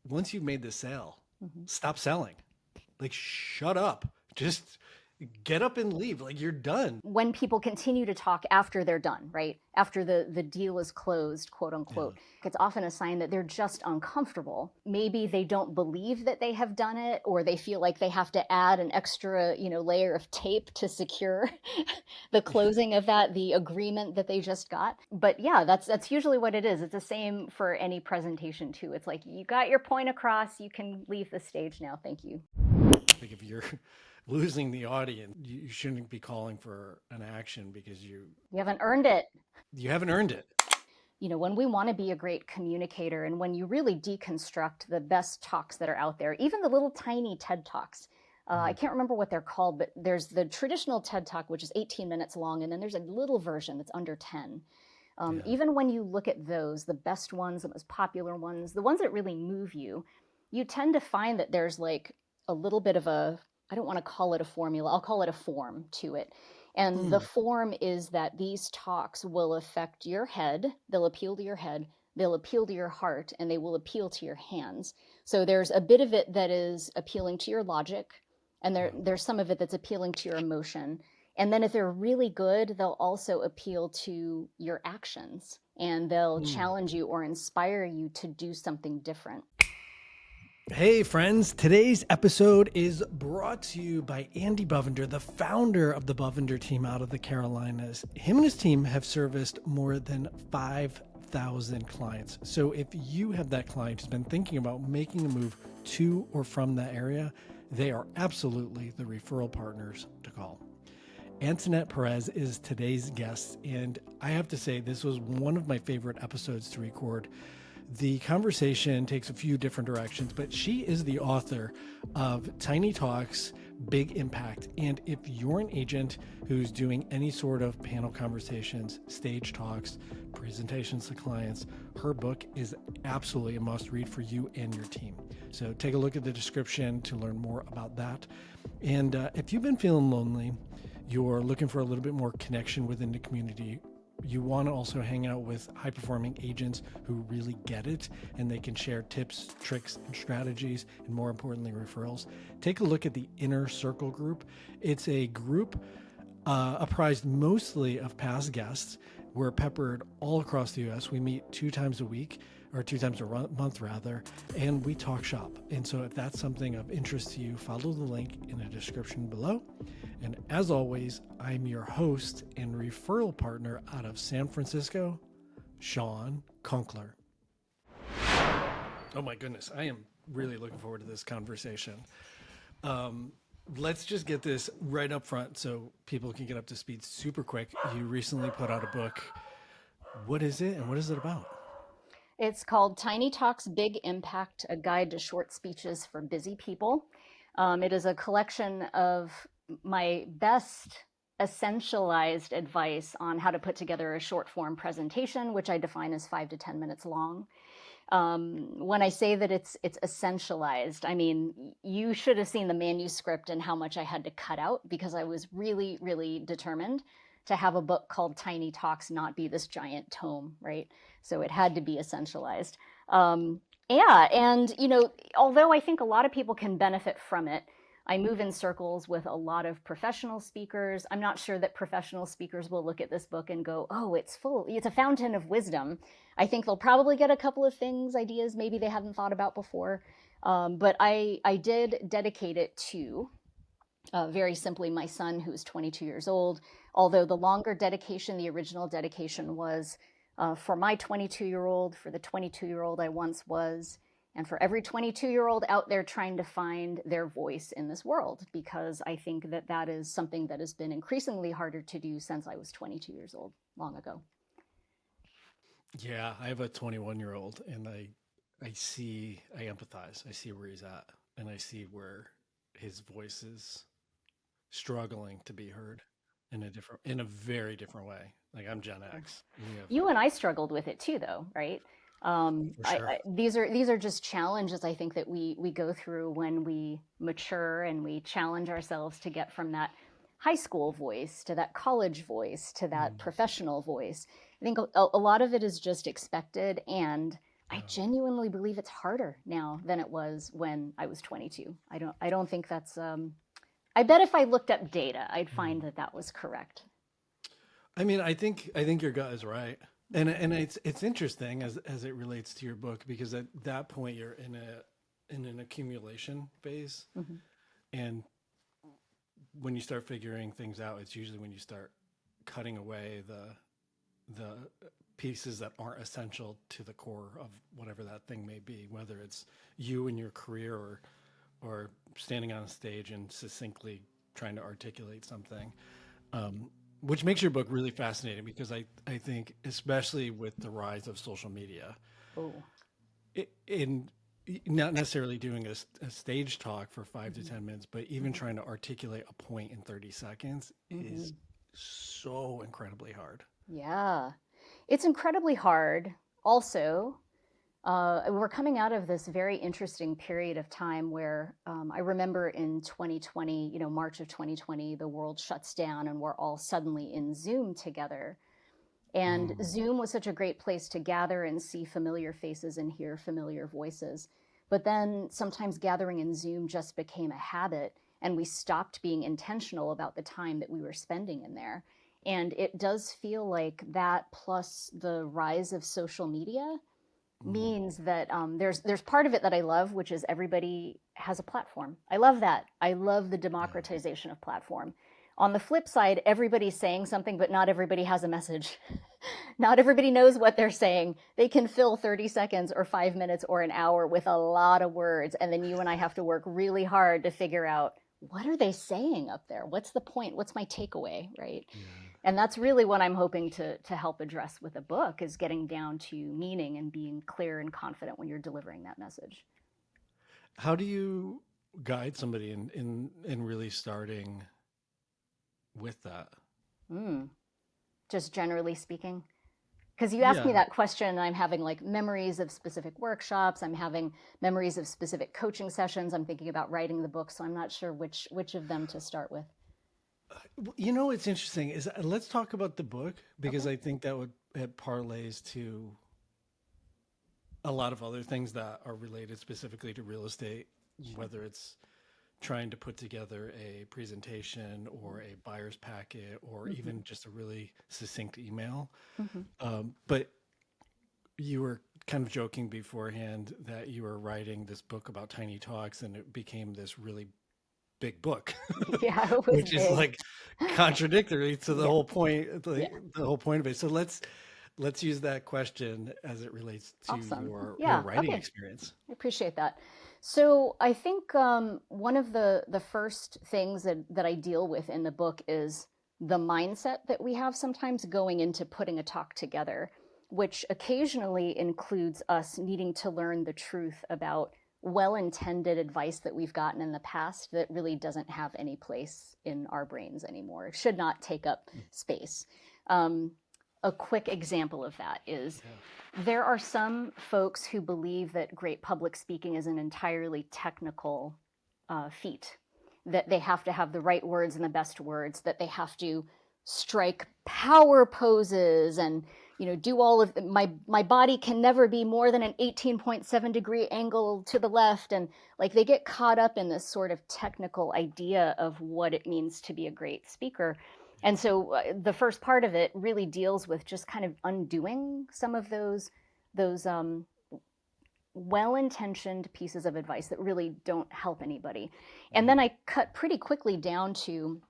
once you've made the sale, stop selling. Like, shut up. Just get up and leave. Like, you're done. When people continue to talk after they're done, right? After the deal is closed, quote unquote, it's often a sign that they're just uncomfortable. Maybe they don't believe that they have done it, or they feel like they have to add an extra, layer of tape to secure the closing of the agreement that they just got. But yeah, that's usually what it is. It's the same for any presentation too. It's like, you got your point across, you can leave the stage now. Thank you. Like, if you're losing the audience, you shouldn't be calling for an action because you haven't earned it. You haven't earned it. When we want to be a great communicator, and when you really deconstruct the best talks that are out there, even the little tiny TED Talks, I can't remember what they're called, but there's the traditional TED Talk, which is 18 minutes long, and then there's a little version that's under 10. Even when you look at those, the best ones, the most popular ones, the ones that really move you, you tend to find that there's like a little bit of I don't want to call it a formula, I'll call it a form to it. And the form is that these talks will affect your head, they'll appeal to your head, they'll appeal to your heart, and they will appeal to your hands. So there's a bit of it that is appealing to your logic, and there's some of it that's appealing to your emotion. And then if they're really good, they'll also appeal to your actions, and they'll challenge you or inspire you to do something different. Hey friends, today's episode is brought to you by Andy Bovender, the founder of the Bovender team out of the Carolinas. Him and his team have serviced more than 5,000 clients. So if you have that client who's been thinking about making a move to or from that area, they are absolutely the referral partners to call. Antoinette Perez is today's guest, and I have to say this was one of my favorite episodes to record. The conversation takes a few different directions, but she is the author of Tiny Talks, Big Impact. And if you're an agent who's doing any sort of panel conversations, stage talks, presentations to clients, her book is absolutely a must read for you and your team. So take a look at the description to learn more about that. And if you've been feeling lonely, you're looking for a little bit more connection within the community, you want to also hang out with high-performing agents who really get it, and they can share tips, tricks, and strategies, and more importantly, referrals. Take a look at the Inner Circle group. It's a group apprised mostly of past guests. We're peppered all across the U.S. We meet 2 times a week, or 2 times a month rather, and we talk shop. And so if that's something of interest to you, follow the link in the description below. And as always, I'm your host and referral partner out of San Francisco, Shawn Kunkler. Oh my goodness, I am really looking forward to this conversation. Let's just get this right up front so people can get up to speed super quick. You recently put out a book. What is it and what is it about? It's called Tiny Talks, Big Impact, a guide to short speeches for busy people. It is a collection of my best essentialized advice on how to put together a short form presentation, which I define as 5 to 10 minutes long. When I say that it's essentialized, I mean, you should have seen the manuscript and how much I had to cut out, because I was really, really determined to have a book called Tiny Talks not be this giant tome, right? So it had to be essentialized. And although I think a lot of people can benefit from it, I move in circles with a lot of professional speakers. I'm not sure that professional speakers will look at this book and go, oh, it's a fountain of wisdom. I think they'll probably get a couple of ideas maybe they hadn't thought about before. But I did dedicate it to, very simply, my son, who's 22 years old. Although the longer dedication, the original dedication was for my 22-year-old, for the 22-year-old I once was, and for every 22-year-old out there trying to find their voice in this world, because I think that is something that has been increasingly harder to do since I was 22 years old, long ago. Yeah, I have a 21-year-old, and I empathize. I see where he's at, and I see where his voice is struggling to be heard in a very different way. Like, I'm Gen X. You and I struggled with it too, though, right? Sure. These are just challenges I think that we go through when we mature and we challenge ourselves to get from that high school voice to that college voice to that professional voice. I think a lot of it is just expected, and I genuinely believe it's harder now than it was when I was 22. I don't think that's I bet if I looked up data, I'd find that that was correct. I mean, I think your gut is right, and it's interesting as it relates to your book because at that point you're in an accumulation phase, Hmm. and when you start figuring things out, it's usually when you start cutting away the pieces that aren't essential to the core of whatever that thing may be, whether it's you and your career or standing on a stage and succinctly trying to articulate something. Which makes your book really fascinating because I think, especially with the rise of social media, Oh. in not necessarily doing a stage talk for 5 to 10 minutes, but even Hmm. trying to articulate a point in 30 seconds Hmm. is so incredibly hard. Yeah. It's incredibly hard. Also, we're coming out of this very interesting period of time where I remember in 2020, March of 2020, the world shuts down and we're all suddenly in Zoom together. And Mm, Zoom was such a great place to gather and see familiar faces and hear familiar voices. But then sometimes gathering in Zoom just became a habit, and we stopped being intentional about the time that we were spending in there. And it does feel like that, plus the rise of social media, mm, means that there's part of it that I love, which is everybody has a platform. I love that. I love the yeah. democratization of platform. On the flip side, everybody's saying something, but not everybody has a message. Not everybody knows what they're saying. They can fill 30 seconds or 5 minutes or an hour with a lot of words. And then you and I have to work really hard to figure out, what are they saying up there? What's the point? What's my takeaway? Right. Yeah. And that's really what I'm hoping to help address with a book, is getting down to meaning and being clear and confident when you're delivering that message. How do you guide somebody in really starting with that? Mm, just generally speaking. Because you asked me Yeah. that question, and I'm having like memories of specific workshops. I'm having memories of specific coaching sessions. I'm thinking about writing the book, so I'm not sure which of them to start with. You know what's interesting is let's talk about the book because Okay. I think that would it parlays to a lot of other things that are related specifically to real estate, Sure. whether it's trying to put together a presentation or a buyer's packet or Mm-hmm. even just a really succinct email. Mm-hmm. But you were kind of joking beforehand that you were writing this book about tiny talks and it became this really big book, Yeah, it was which is big. like contradictory to the Yeah. whole point, Yeah. the whole point of it. So let's use that question as it relates to Awesome. your Yeah. writing Okay. experience. I appreciate that. So I think one of the first things that I deal with in the book is the mindset that we have sometimes going into putting a talk together, which occasionally includes us needing to learn the truth about well-intended advice that we've gotten in the past that really doesn't have any place in our brains anymore. It should not take up space. Um, a quick example of that is Yeah. there are some folks who believe that great public speaking is an entirely technical feat, that they have to have the right words and the best words, that they have to strike power poses and do all of my body can never be more than an 18.7-degree angle to the left, and like they get caught up in this sort of technical idea of what it means to be a great speaker. And so the first part of it really deals with just kind of undoing some of those well-intentioned pieces of advice that really don't help anybody. And then Mm, I cut pretty quickly down to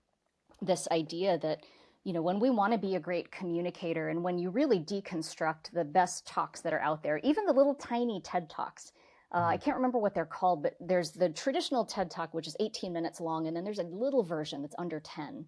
this idea that when we want to be a great communicator, and when you really deconstruct the best talks that are out there, even the little tiny TED talks. I mm, can't remember what they're called, but there's the traditional TED talk, which is 18 minutes long, and then there's a little version that's under 10.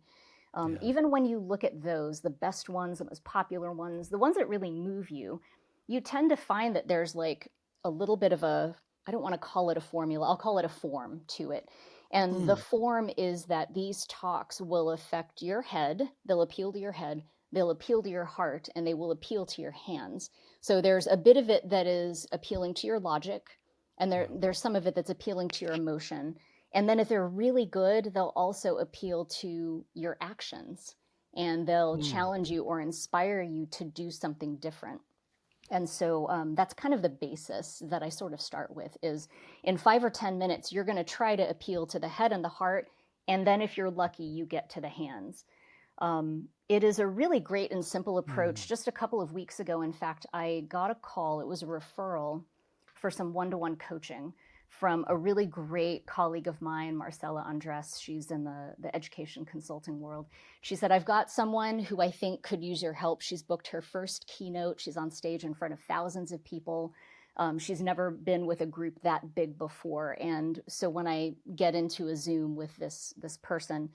yeah. Even when you look at those, the best ones, the most popular ones, the ones that really move you, you tend to find that there's like a little bit of a, I don't want to call it a formula, I'll call it a form to it. And the Mm, form is that these talks will affect your head, they'll appeal to your head, they'll appeal to your heart, and they will appeal to your hands. So there's a bit of it that is appealing to your logic, and yeah. there's some of it that's appealing to your emotion. And then if they're really good, they'll also appeal to your actions, and they'll Mm, challenge you or inspire you to do something different. And so that's kind of the basis that I sort of start with is in 5 or 10 minutes, you're going to try to appeal to the head and the heart. And then if you're lucky, you get to the hands. It is a really great and simple approach. Just a couple of weeks ago, in fact, I got a call. It was a referral for some one-to-one coaching from a really great colleague of mine, Marcella Andres. She's in the education consulting world. She said, I've got someone who I think could use your help. She's booked her first keynote. She's on stage in front of thousands of people. She's never been with a group that big before. And so when I get into a Zoom with this person,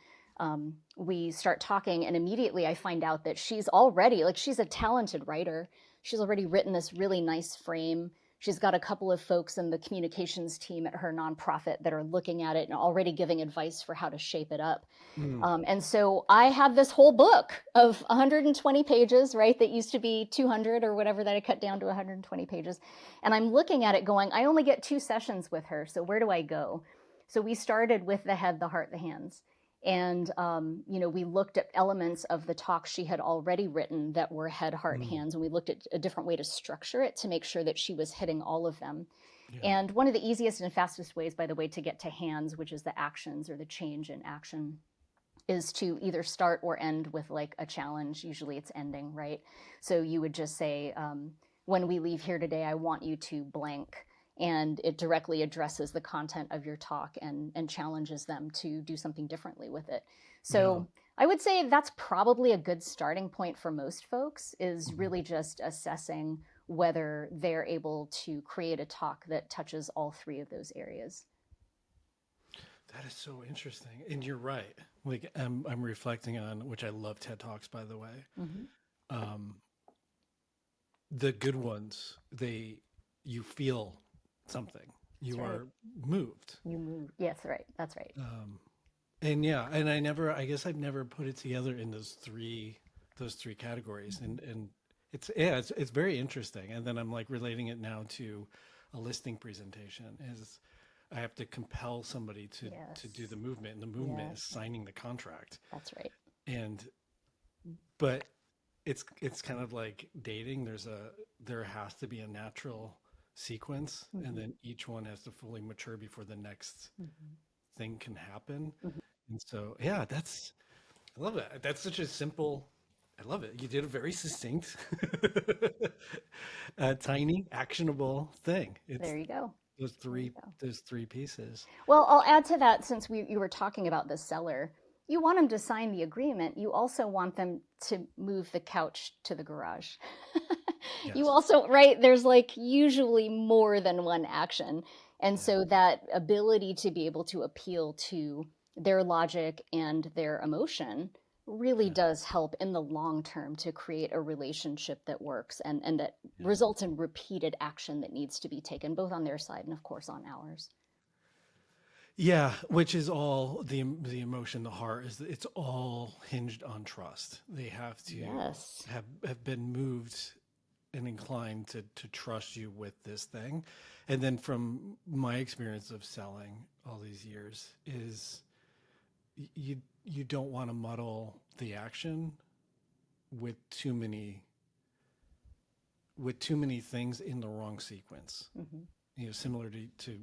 we start talking, and immediately I find out that she's already, like, she's a talented writer. She's already written this really nice frame. She's got a couple of folks in the communications team at her nonprofit that are looking at it and already giving advice for how to shape it up. And so I had this whole book of 120 pages, right? That used to be 200 or whatever, that I cut down to 120 pages. And I'm looking at it going, I only get 2 sessions with her. So where do I go? So we started with the head, the heart, the hands. And, we looked at elements of the talk she had already written that were head, heart, hands. And we looked at a different way to structure it to make sure that she was hitting all of them. Yeah. And one of the easiest and fastest ways, by the way, to get to hands, which is the actions or the change in action, is to either start or end with like a challenge. Usually it's ending, right? So you would just say, when we leave here today, I want you to blank. And it directly addresses the content of your talk and challenges them to do something differently with it. So I would say that's probably a good starting point for most folks, is really just assessing whether they're able to create a talk that touches all 3 of those areas. That is so interesting. And you're right. Like I'm reflecting on, which I love TED Talks, by the way. The good ones, you feel something. You are moved. You move. Yes, right. That's right. And I guess I've never put it together in those three categories. And it's very interesting. And then I'm like relating it now to a listing presentation, is I have to compel somebody to do the movement, and the movement is signing the contract. That's right. But it's kind of like dating. There has to be a natural sequence, and then each one has to fully mature before the next thing can happen. And so, I love it. That's such a simple, I love it. You did a very succinct, tiny, actionable thing. There you go. Those three pieces. Well, I'll add to that, since you were talking about the seller. You want them to sign the agreement. You also want them to move the couch to the garage. Yes. You also, right, there's like usually more than one action. And so that ability to be able to appeal to their logic and their emotion really does help in the long term to create a relationship that works and that results in repeated action that needs to be taken, both on their side and of course on ours. Yeah, which is all the emotion, the heart, it's all hinged on trust. They have to have been moved and inclined to trust you with this thing. And then from my experience of selling all these years is you don't want to muddle the action with too many things in the wrong sequence. Similar to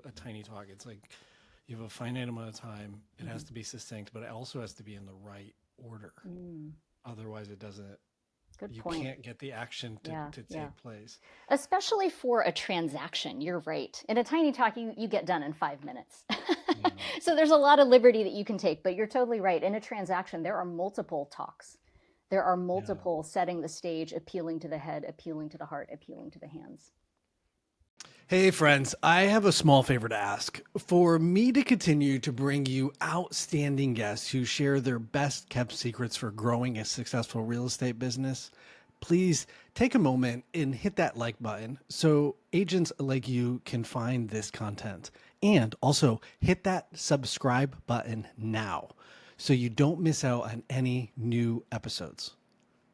a tiny talk. It's like you have a finite amount of time. It has to be succinct, but it also has to be in the right order. Otherwise it doesn't. You can't get the action to take place. Especially for a transaction, you're right. In a tiny talk, you get done in 5 minutes. So there's a lot of liberty that you can take, but you're totally right. In a transaction, there are multiple talks. There are multiple setting the stage, appealing to the head, appealing to the heart, appealing to the hands. Hey friends, I have a small favor to ask. For me to continue to bring you outstanding guests who share their best kept secrets for growing a successful real estate business, please take a moment and hit that like button so agents like you can find this content. And also hit that subscribe button now so you don't miss out on any new episodes.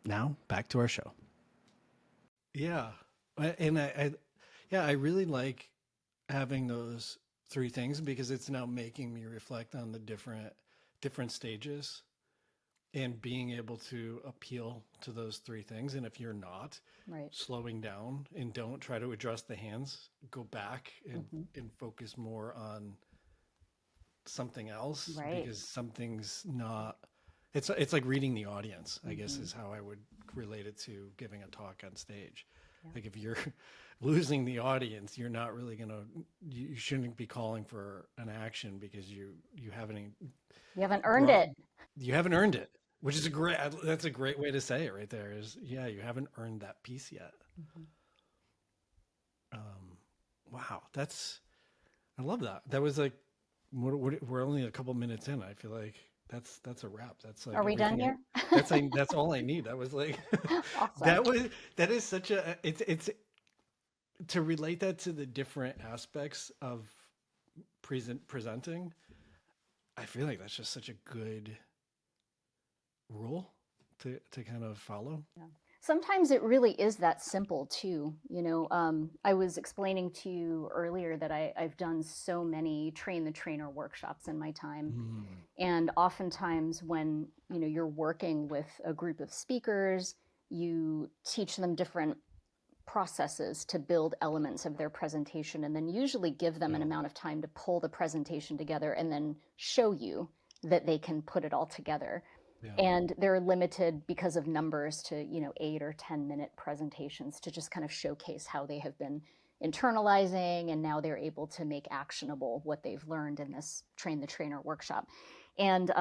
Now back to our show. Yeah. And I really like having those 3 things because it's now making me reflect on the different stages and being able to appeal to those three things. And if you're not, Right. slowing down and don't try to address the hands, go back and focus more on something else, Right. because something's not, it's like reading the audience, I guess is how I would relate it to giving a talk on stage. Yeah. Like if you're losing the audience, you're not really gonna, you shouldn't be calling for an action because you haven't You haven't earned brought, it. you haven't earned it, which is a great, that's a great way to say it right there is, yeah, you haven't earned that piece yet. Wow, I love that. That was like, we're only a couple minutes in. I feel like that's a wrap. That's like Are we done everything. here? That's all I need. That was like, Awesome. that is such a, it's to relate that to the different aspects of presenting. I feel like that's just such a good rule to kind of follow. Yeah. Sometimes it really is that simple too. I was explaining to you earlier that I've done so many train the trainer workshops in my time. And oftentimes when, you're working with a group of speakers, you teach them different processes to build elements of their presentation, and then usually give them an amount of time to pull the presentation together and then show you that they can put it all together. Yeah. And they're limited because of numbers to 8 or 10 minute presentations to just kind of showcase how they have been internalizing, and now they're able to make actionable what they've learned in this train the trainer workshop. And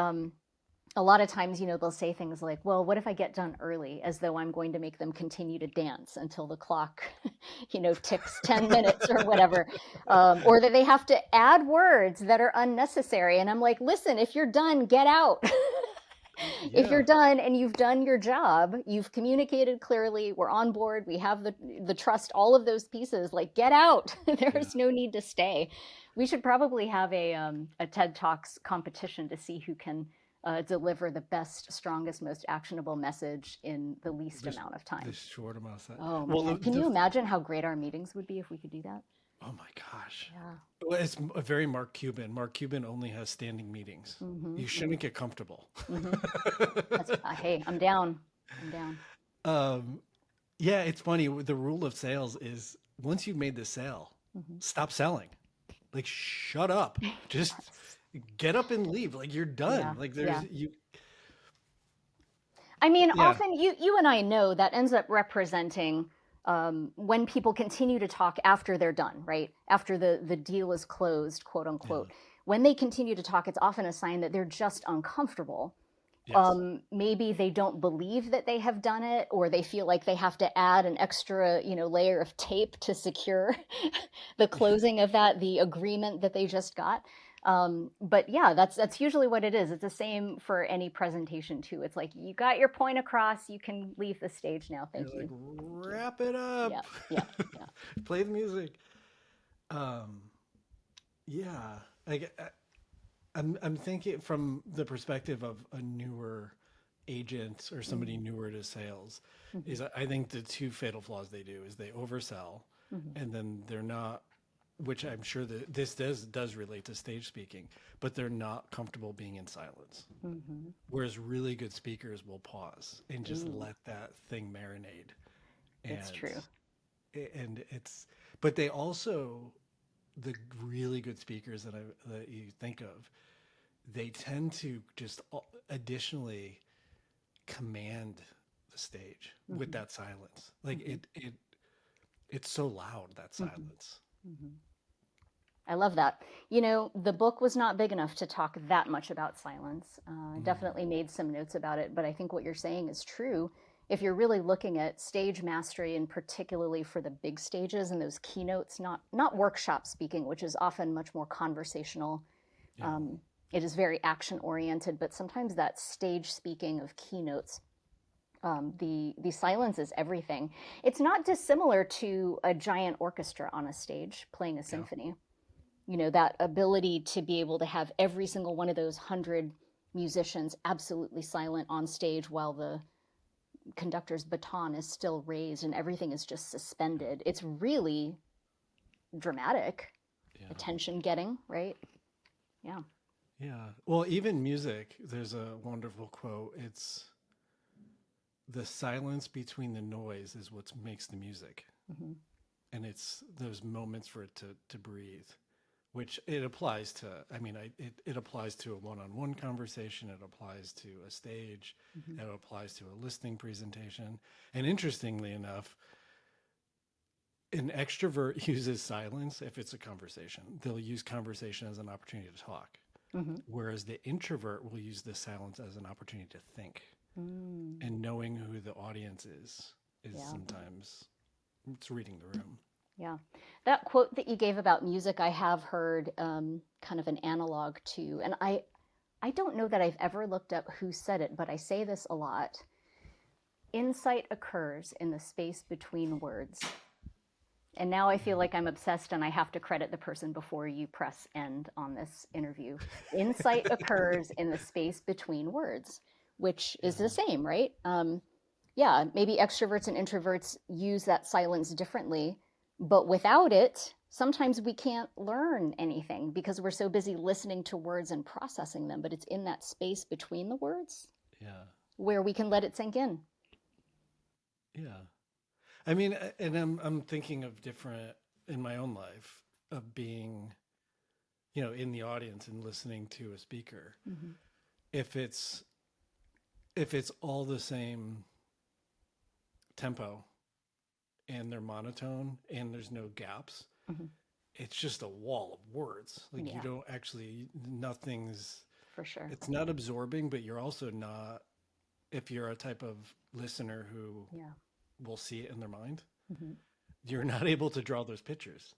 a lot of times, they'll say things like, well, what if I get done early, as though I'm going to make them continue to dance until the clock, ticks 10 minutes or whatever, or that they have to add words that are unnecessary. And I'm like, listen, if you're done, get out. If you're done and you've done your job, you've communicated clearly, we're on board, we have the trust, all of those pieces, like, get out. There's no need to stay. We should probably have a TED Talks competition to see who can deliver the best, strongest, most actionable message in the least amount of time. The short amount of time. Oh, well, can you imagine how great our meetings would be if we could do that? Oh my gosh. Yeah. Well, it's a very Mark Cuban. Mark Cuban only has standing meetings. You shouldn't get comfortable. Hey, I'm down. I'm down. Yeah, it's funny. The rule of sales is once you've made the sale, stop selling. Like, shut up. Just get up and leave. Like, you're done. Yeah, Like, there's you. I mean, often you and I know that ends up representing when people continue to talk after they're done, right? After the deal is closed, quote unquote. When they continue to talk, it's often a sign that they're just uncomfortable. Yes. Maybe they don't believe that they have done it, or they feel like they have to add an extra, layer of tape to secure the closing of the agreement that they just got. But yeah, that's usually what it is. It's the same for any presentation too. It's like, you got your point across, you can leave the stage now. Thank you. Like, wrap it up. Yeah. Play the music. Yeah. I'm thinking from the perspective of a newer agent or somebody newer to sales, is I think the two fatal flaws they do is they oversell, and then they're not, which I'm sure that this does relate to stage speaking, but they're not comfortable being in silence. Whereas really good speakers will pause and just let that thing marinate. It's true. And but they also, the really good speakers that you think of, they tend to just additionally command the stage with that silence. Like it's so loud, that silence. I love that. The book was not big enough to talk that much about silence. I definitely made some notes about it, but I think what you're saying is true. If you're really looking at stage mastery, and particularly for the big stages and those keynotes, not workshop speaking, which is often much more conversational. It is very action oriented, but sometimes that stage speaking of keynotes, the silence is everything. It's not dissimilar to a giant orchestra on a stage playing a symphony. That ability to be able to have every single one of those 100 musicians absolutely silent on stage while the conductor's baton is still raised and everything is just suspended. It's really dramatic, attention getting, right? Yeah. Yeah. Well, even music, there's a wonderful quote. It's the silence between the noise is what makes the music. Hmm. And it's those moments for it to breathe, which it applies to. I mean, it applies to a one-on-one conversation. It applies to a stage. Hmm. It applies to a listening presentation. And interestingly enough, an extrovert uses silence if it's a conversation. They'll use conversation as an opportunity to talk. Hmm. Whereas the introvert will use the silence as an opportunity to think. Mm. And knowing who the audience is Yeah. sometimes it's reading the room. Yeah. That quote that you gave about music, I have heard kind of an analog to, and I don't know that I've ever looked up who said it, but I say this a lot. Insight occurs in the space between words. And now I feel like I'm obsessed and I have to credit the person before you press end on this interview. Insight occurs in the space between words, which is the same, right? Yeah, maybe extroverts and introverts use that silence differently, but without it, sometimes we can't learn anything because we're so busy listening to words and processing them, but it's in that space between the words where we can let it sink in. Yeah. I mean, and I'm thinking of different in my own life of being, in the audience and listening to a speaker. Mm-hmm. If it's all the same tempo and they're monotone and there's no gaps, Mm-hmm. it's just a wall of words. Like Yeah. you don't actually, nothing's, For sure. it's not absorbing, but you're also not, if you're a type of listener who Yeah. will see it in their mind, Mm-hmm. you're not able to draw those pictures.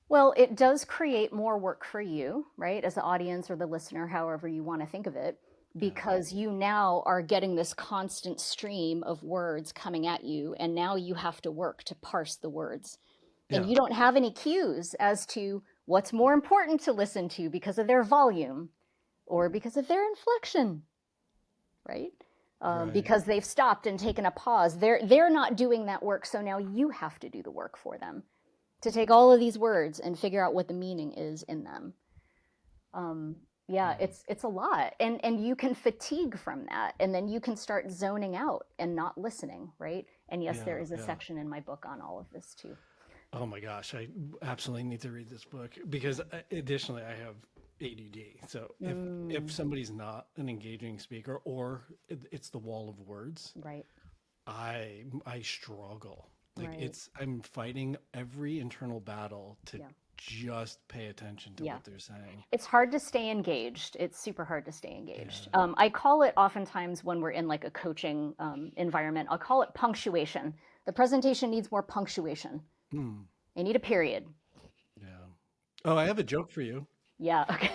Well, it does create more work for you, right? As the audience or the listener, however you want to think of it, because you now are getting this constant stream of words coming at you, and now you have to work to parse the words. And Yeah. you don't have any cues as to what's more important to listen to because of their volume or because of their inflection, right? Right. Because they've stopped and taken a pause. They're not doing that work, so now you have to do the work for them to take all of these words and figure out what the meaning is in them. It's a lot, and you can fatigue from that, and then you can start zoning out and not listening, right? And yes, there is a section in my book on all of this too. Oh my gosh, I absolutely need to read this book because additionally I have ADD. So if somebody's not an engaging speaker or it's the wall of words, Right. I struggle. Like Right. I'm fighting every internal battle to just pay attention to what they're saying. It's hard to stay engaged. It's super hard to stay engaged. I call it oftentimes when we're in like a coaching environment, I'll call it punctuation. The presentation needs more punctuation. You need a period. Yeah. Oh, I have a joke for you. Yeah. Okay.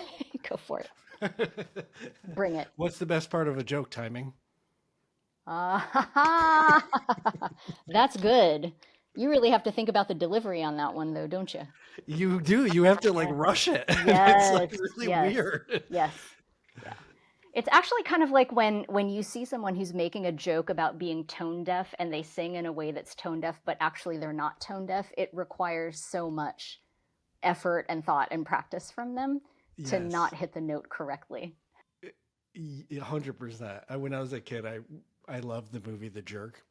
Go for it. Bring it. What's the best part of a joke? Timing. That's good. You really have to think about the delivery on that one, though, don't you? You do. You have to like rush it. Yes. It's like really weird. Yes. Yeah. It's actually kind of like when you see someone who's making a joke about being tone deaf and they sing in a way that's tone deaf, but actually they're not tone deaf. It requires so much effort and thought and practice from them to not hit the note correctly. 100%. When I was a kid, I loved the movie The Jerk,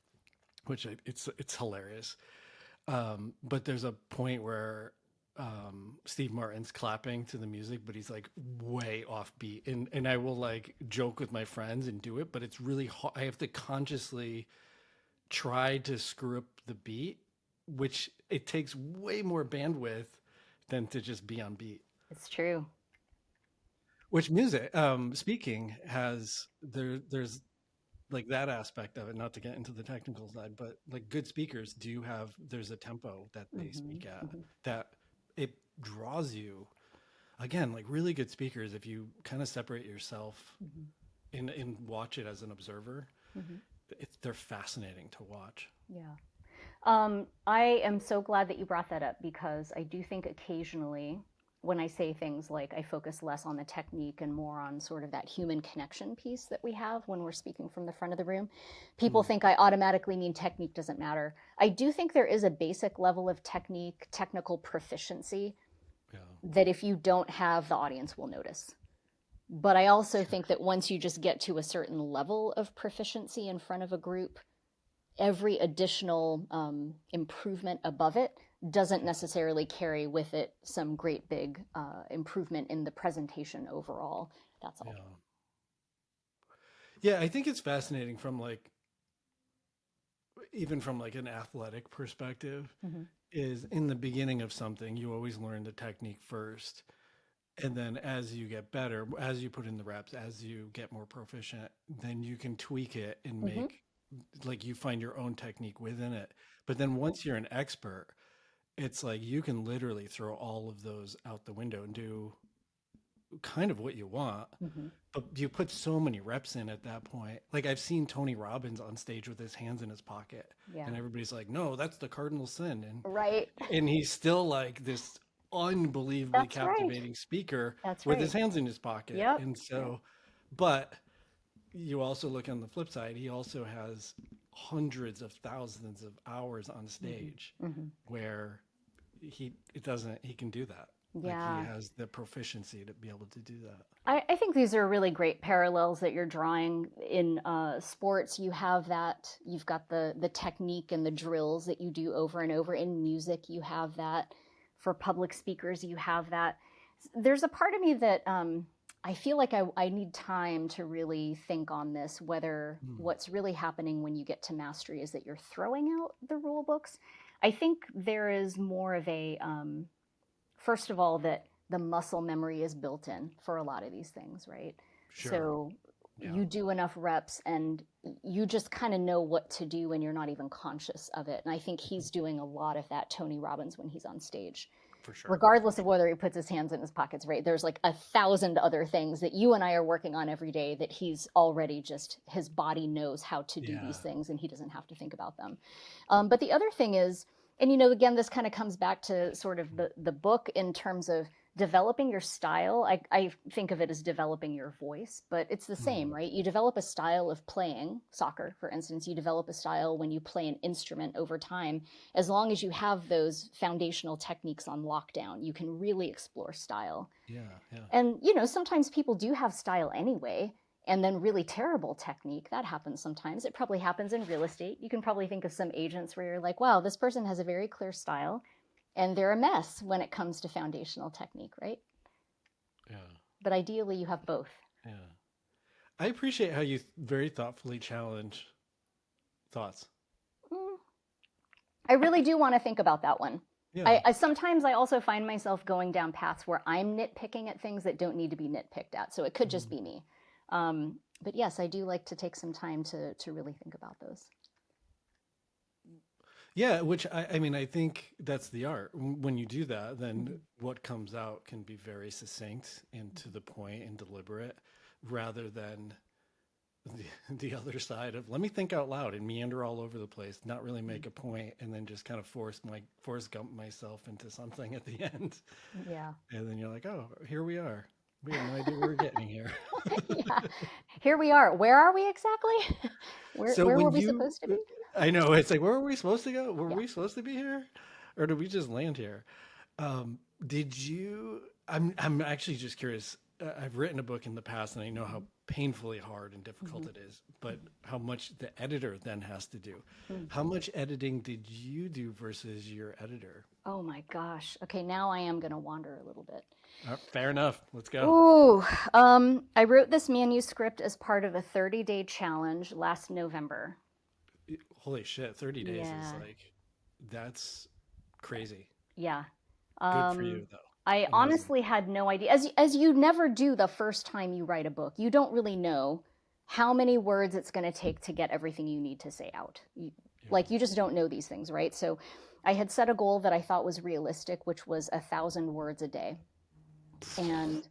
which it's hilarious. But there's a point where Steve Martin's clapping to the music, but he's like way off beat. And I will like joke with my friends and do it, but it's really hard. I have to consciously try to screw up the beat, which it takes way more bandwidth than to just be on beat. It's true. Which music, speaking has, there's like that aspect of it, not to get into the technical side, but like good speakers there's a tempo that they speak at that it draws you. Again, like really good speakers, if you kind of separate yourself and watch it as an observer, they're fascinating to watch. Yeah. I am so glad that you brought that up because I do think occasionally when I say things like I focus less on the technique and more on sort of that human connection piece that we have when we're speaking from the front of the room, people think I automatically mean technique doesn't matter. I do think there is a basic level of technical proficiency that if you don't have, the audience will notice. But I also think that once you just get to a certain level of proficiency in front of a group, every additional improvement above it doesn't necessarily carry with it some great big improvement in the presentation overall. That's all. Yeah. Yeah, I think it's fascinating from like even from like an athletic perspective Mhm. is in the beginning of something you always learn the technique first, and then as you get better, as you put in the reps, as you get more proficient, then you can tweak it and Mhm. make like you find your own technique within it. But then once you're an expert, it's like you can literally throw all of those out the window and do kind of what you want, Mhm. but you put so many reps in at that point. Like I've seen Tony Robbins on stage with his hands in his pocket, Yeah. and everybody's like, "No, that's the cardinal sin," Right. and he's still like this unbelievably That's right. captivating speaker That's with his right. hands in his pocket. Yep. And Yep. so, but you also look on the flip side, he also has hundreds of thousands of hours on Mhm. stage Mhm. where he can do that. Like he Yeah. has the proficiency to be able to do that. I think these are really great parallels that you're drawing in sports. You have that, you've got the technique and the drills that you do over and over. In music, you have that. For public speakers, you have that. There's a part of me that I feel like I need time to really think on this, whether Hmm. what's really happening when you get to mastery is that you're throwing out the rule books. I think there is more of a first of all, that the muscle memory is built in for a lot of these things, right? Sure. So Yeah. you do enough reps and you just kind of know what to do and you're not even conscious of it. And I think he's doing a lot of that, Tony Robbins, when he's on stage, For sure. regardless of whether he puts his hands in his pockets, right? There's like 1,000 other things that you and I are working on every day that he's already just, his body knows how to do Yeah. these things and he doesn't have to think about them. But the other thing is, and you know, again, this kind of comes back to sort of the book in terms of developing your style. I think of it as developing your voice, but it's the same, Hmm. right? You develop a style of playing soccer, for instance. You develop a style when you play an instrument over time. As long as you have those foundational techniques on lockdown, you can really explore style. Yeah. Yeah. And, you know, sometimes people do have style anyway, and then really terrible technique. That happens sometimes. It probably happens in real estate. You can probably think of some agents where you're like, wow, this person has a very clear style, and they're a mess when it comes to foundational technique, right? Yeah. But ideally, you have both. Yeah. I appreciate how you very thoughtfully challenge thoughts. Mm, I really do want to think about that one. Yeah. I sometimes I also find myself going down paths where I'm nitpicking at things that don't need to be nitpicked at. So it could just Mm. be me. But yes, I do like to take some time to really think about those. Yeah, which I mean, I think that's the art. When you do that, then Mhm. what comes out can be very succinct and to the point and deliberate rather than the other side of let me think out loud and meander all over the place, not really make a point, and then just kind of force gump myself into something at the end. Yeah. And then you're like, oh, here we are. We have no idea where we're getting here. Yeah. Here we are. Where are we exactly? Where So where were when we you, supposed to be? I know it's like, where were we supposed to go? Were Yeah. we supposed to be here, or did we just land here? Did you? I'm actually just curious. I've written a book in the past, and I know how painfully hard and difficult Mhm. it is. But how much the editor then has to do? Mm. How much editing did you do versus your editor? Oh my gosh. Okay, now I am going to wander a little bit. Fair enough. Let's go. Ooh, I wrote this manuscript as part of a 30-day challenge last November. Holy shit! 30 days is Yeah, like, that's crazy. yeah. Good for Um, you, though. I Amazing. honestly had no idea. As you never do the first time you write a book, you don't really know how many words it's going to take to get everything you need to say out. Yeah. Like you just don't know these things, right? So I had set a goal that I thought was realistic, which was 1,000 words a day. And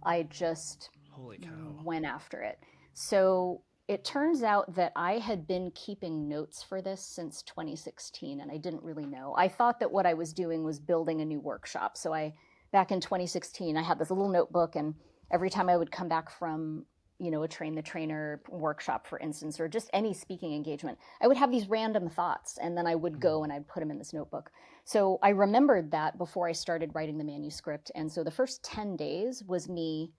I just Holy cow. went after it. So it turns out that I had been keeping notes for this since 2016, and I didn't really know. I thought that what I was doing was building a new workshop. So back in 2016, I had this little notebook, and every time I would come back from, you know, a train the trainer workshop, for instance, or just any speaking engagement, I would have these random thoughts, and then I would go and I'd put them in this notebook. So I remembered that before I started writing the manuscript. And so the first 10 days was me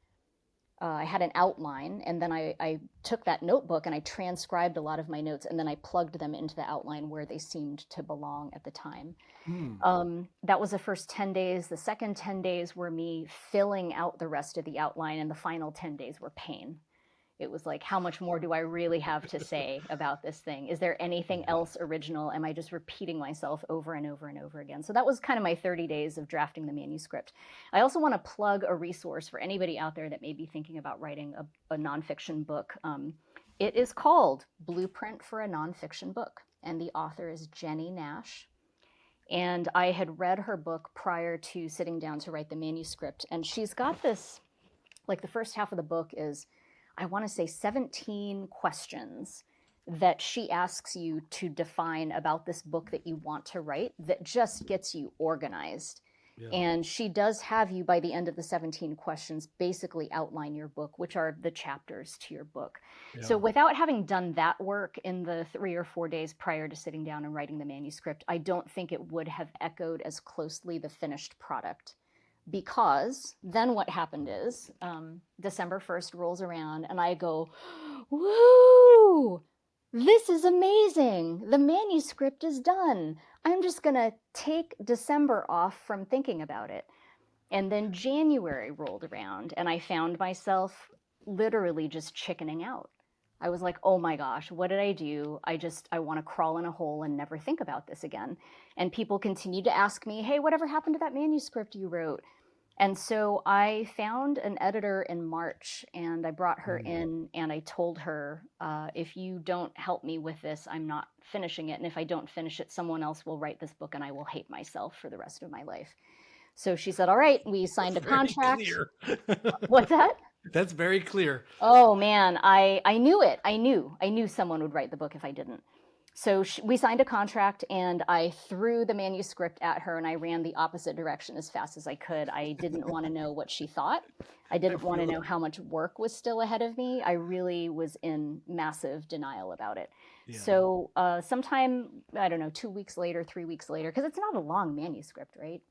I had an outline, and then I took that notebook and I transcribed a lot of my notes, and then I plugged them into the outline where they seemed to belong at the time. Hmm. That was the first 10 days. The second 10 days were me filling out the rest of the outline, and the final 10 days were pain. It was like, how much more do I really have to say about this thing? Is there anything Yeah. else original? Am I just repeating myself over and over and over again? So that was kind of my 30 days of drafting the manuscript. I also want to plug a resource for anybody out there that may be thinking about writing a nonfiction book. It is called Blueprint for a Nonfiction Book, and the author is Jenny Nash. And I had read her book prior to sitting down to write the manuscript. And she's got this, like the first half of the book is, I want to say 17 questions that she asks you to define about this book that you want to write that just gets you organized. Yeah. And she does have you, by the end of the 17 questions, basically outline your book, which are the chapters to your book. Yeah. So without having done that work in the 3 or 4 days prior to sitting down and writing the manuscript, I don't think it would have echoed as closely the finished product. Because then what happened is December 1st rolls around and I go, woo, this is amazing. The manuscript is done. I'm just going to take December off from thinking about it. And then January rolled around and I found myself literally just chickening out. I was like, oh my gosh, what did I do? I want to crawl in a hole and never think about this again. And people continued to ask me, hey, whatever happened to that manuscript you wrote? And so I found an editor in March and I brought her in and I told her, if you don't help me with this, I'm not finishing it. And if I don't finish it, someone else will write this book and I will hate myself for the rest of my life. So she said, all right, we signed a contract. Clear. What's that? That's very clear. Oh man, I knew it. I knew someone would write the book if I didn't. So we signed a contract and I threw the manuscript at her and I ran the opposite direction as fast as I could. I didn't want to know what she thought. I didn't want to know how much work was still ahead of me. I really was in massive denial about it. Yeah. So sometime, I don't know, 2 weeks later, 3 weeks later, because it's not a long manuscript, right?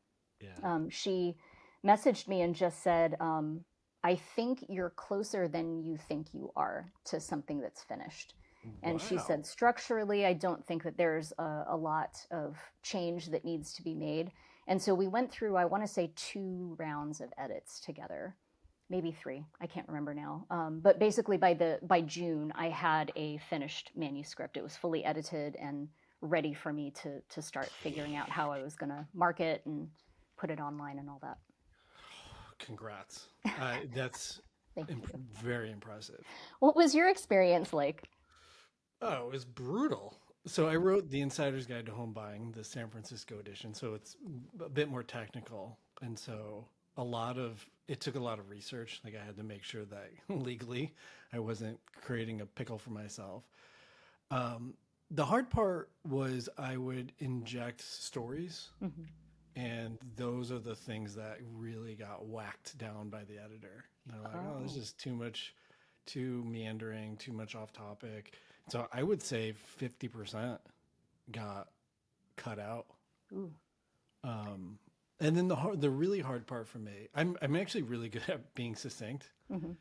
Yeah. She messaged me and just said, I think you're closer than you think you are to something that's finished. And she said, structurally, I don't think that there's a lot of change that needs to be made. And so we went through, I want to say 2 rounds of edits together, maybe 3. I can't remember now. But basically by June, I had a finished manuscript. It was fully edited and ready for me to start figuring out how I was going to market and put it online and all that. Congrats. That's very impressive. What was your experience like? Oh, it was brutal. So I wrote The Insider's Guide to Home Buying, the San Francisco edition. So it's a bit more technical. And so it took a lot of research. Like I had to make sure that legally I wasn't creating a pickle for myself. The hard part was I would inject stories. Mm-hmm. And those are the things that really got whacked down by the editor. They're like, oh, this is too much, too meandering, too much off topic. So I would say 50% got cut out. Ooh. And then the really hard part for me, I'm actually really good at being succinct. Mm-hmm.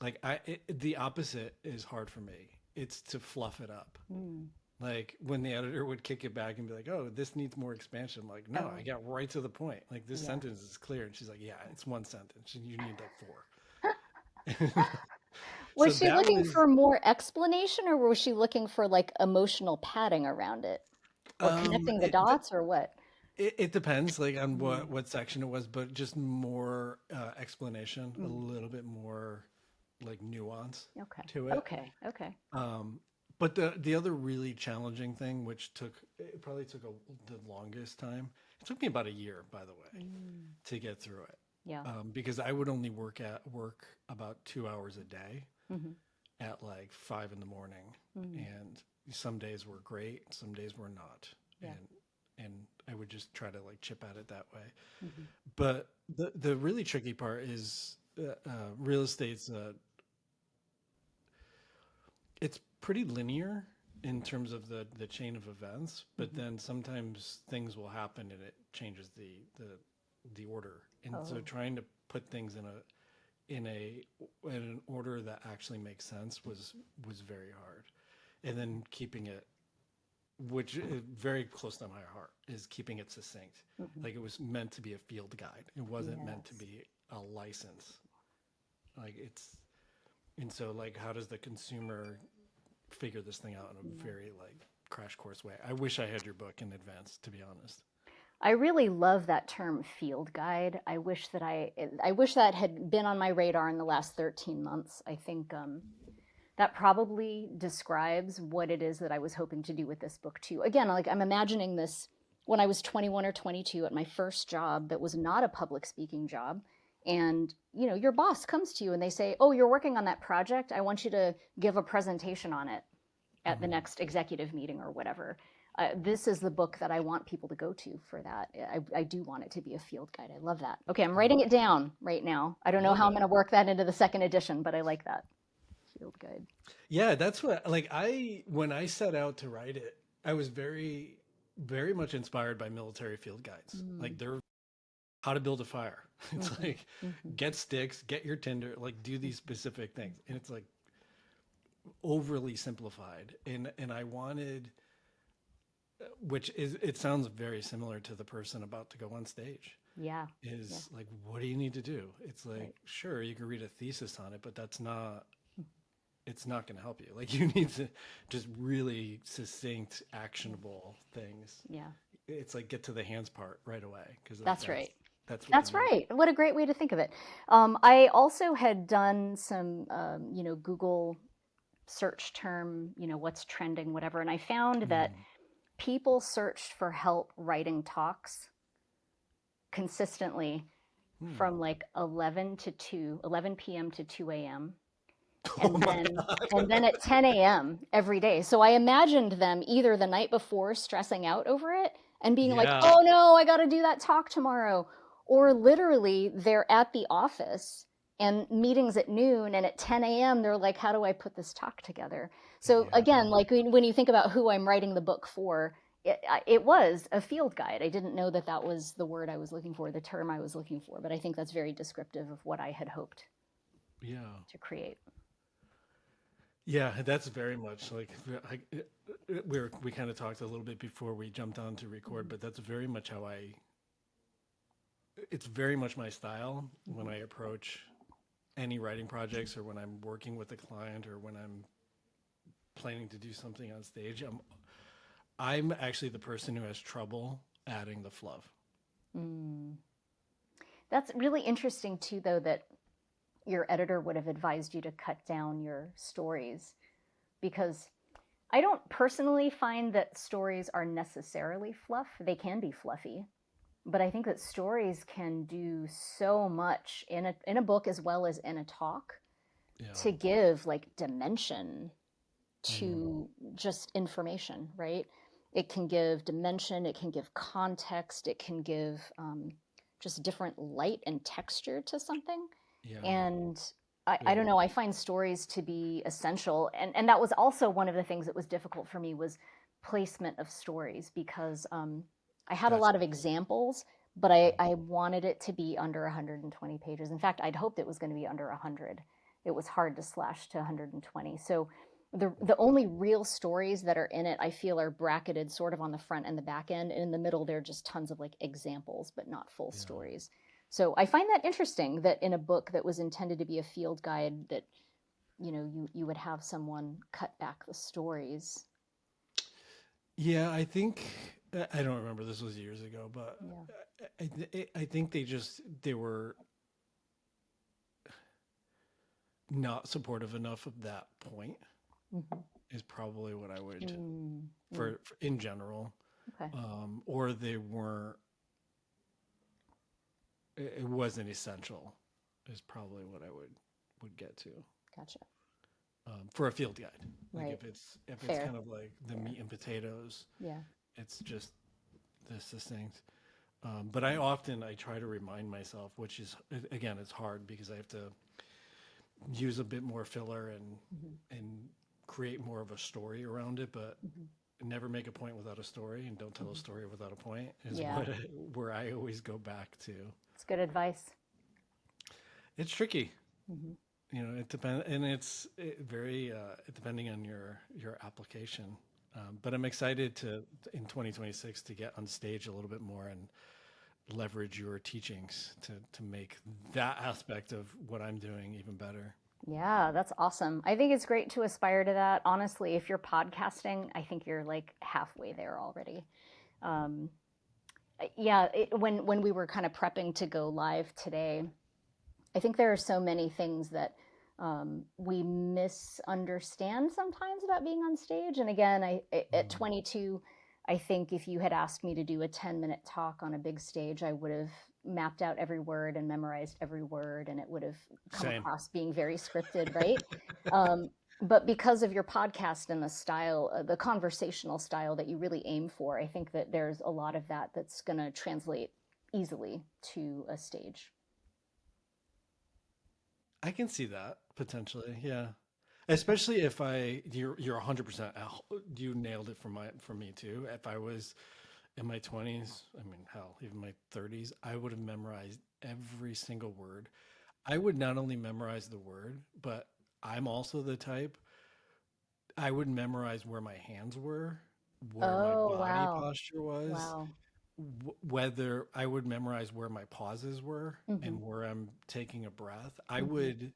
Like the opposite is hard for me. It's to fluff it up. Mm. Like when the editor would kick it back and be like, oh, this needs more expansion. I'm like, no, I got right to the point. Like this sentence is clear. And she's like, yeah, it's 1 sentence and you need like 4. Was she looking for more explanation or was she looking for like emotional padding around it? Or connecting the dots or what? It depends like on what section it was, but just more explanation, a little bit more like nuance to it. Okay. But the other really challenging thing, which it probably took the longest time, it took me about a year, by the way, to get through it. Yeah. Because I would only work about 2 hours a day at like 5 a.m. And some days were great, some days were not. Yeah. And I would just try to like chip at it that way. Mm-hmm. But the really tricky part is real estate's it's pretty linear in terms of the chain of events, but then sometimes things will happen and it changes the order. And so trying to put things in an order that actually makes sense was very hard. And then keeping it, which is very close to my heart, is keeping it succinct. Like it was meant to be a field guide. It wasn't meant to be a license. Like it's, and so like, how does the consumer figure this thing out in a very like crash course way? I wish I had your book in advance, to be honest. I really love that term field guide. I wish that had been on my radar in the last 13 months. I think that probably describes what it is that I was hoping to do with this book too. Again, like I'm imagining this when I was 21 or 22 at my first job that was not a public speaking job. And, you know, your boss comes to you and they say, "Oh, you're working on that project. I want you to give a presentation on it at the next executive meeting," or whatever. This is the book that I want people to go to for that. I do want it to be a field guide. I love that. Okay, I'm writing it down right now. I don't know how I'm going to work that into the second edition, but I like that. Field guide. Yeah, that's what, like, when I set out to write it, I was very, very much inspired by military field guides. Like, they're how to build a fire. It's like, get sticks, get your tinder, like, do these specific things. And it's like overly simplified. And I wanted, which is, it sounds very similar to the person about to go on stage. Yeah. Is like, what do you need to do? It's like, sure, you can read a thesis on it, but that's not, it's not going to help you. Like, you need to just really succinct, actionable things. Yeah. It's like, get to the hands part right away. Because that's right. That's right. What a great way to think of it. I also had done some, Google search term, what's trending, whatever. And I found that people searched for help writing talks consistently from like 11 p.m. to 2 a.m. And then at 10 a.m. every day. So I imagined them either the night before stressing out over it and being like, "Oh no, I got to do that talk tomorrow." Or literally they're at the office and meetings at noon, and at 10 a.m. they're like, "How do I put this talk together?" So again, like when you think about who I'm writing the book for, it was a field guide. I didn't know that was the word I was looking for, the term I was looking for, but I think that's very descriptive of what I had hoped to create. Yeah, that's very much like, we kind of talked a little bit before we jumped on to record, but that's very much how it's very much my style when I approach any writing projects, or when I'm working with a client, or when I'm planning to do something on stage. I'm actually the person who has trouble adding the fluff. That's really interesting too, though, that your editor would have advised you to cut down your stories, because I don't personally find that stories are necessarily fluff. They can be fluffy, but I think that stories can do so much in a book as well as in a talk to give like dimension to just information, right? It can give dimension, it can give context, it can give just different light and texture to something. And I don't know, I find stories to be essential. And that was also one of the things that was difficult for me, was placement of stories, because I had a lot of examples, but I wanted it to be under 120 pages. In fact, I'd hoped it was going to be under 100. It was hard to slash to 120. So the only real stories that are in it, I feel, are bracketed sort of on the front and the back end. And in the middle, they're just tons of like examples, but not full stories. So I find that interesting, that in a book that was intended to be a field guide, that, you would have someone cut back the stories. Yeah, I think, I don't remember, this was years ago, but I think they were not supportive enough of that point, is probably what I would, for in general. Okay. Or they weren't, it wasn't essential, is probably what I would get to. Gotcha. For a field guide. Like, Right. if it's kind of like the meat and potatoes, Yeah. it's just the succinct. But I try to remind myself, which is, again, it's hard because I have to use a bit more filler and create more of a story around it, but never make a point without a story, and don't tell a story without a point, is where I always go back to. It's good advice. It's tricky. Mhm. It depends, and very depending on your application. But I'm excited in 2026 to get on stage a little bit more and leverage your teachings to make that aspect of what I'm doing even better. Yeah, that's awesome. I think it's great to aspire to that. Honestly, if you're podcasting, I think you're like halfway there already. Um, yeah, when we were kind of prepping to go live today, I think there are so many things that we misunderstand sometimes about being on stage. And again, at Mm. 22, I think if you had asked me to do a 10-minute talk on a big stage, I would have mapped out every word and memorized every word, and it would have come Same. across being very scripted, right? Um, but because of your podcast and the style, the conversational style that you really aim for, I think that there's a lot of that that's going to translate easily to a stage. I can see that potentially. Yeah. Especially if you're 100%, you nailed it for me too. If I was in my 20s, I mean, hell, even my 30s, I would have memorized every single word. I would not only memorize the word, but I'm also the type I would memorize where my hands were, where my Oh, body wow. posture was, Wow. whether I would memorize where my pauses were Hmm. and where I'm taking a breath. I Hmm. would,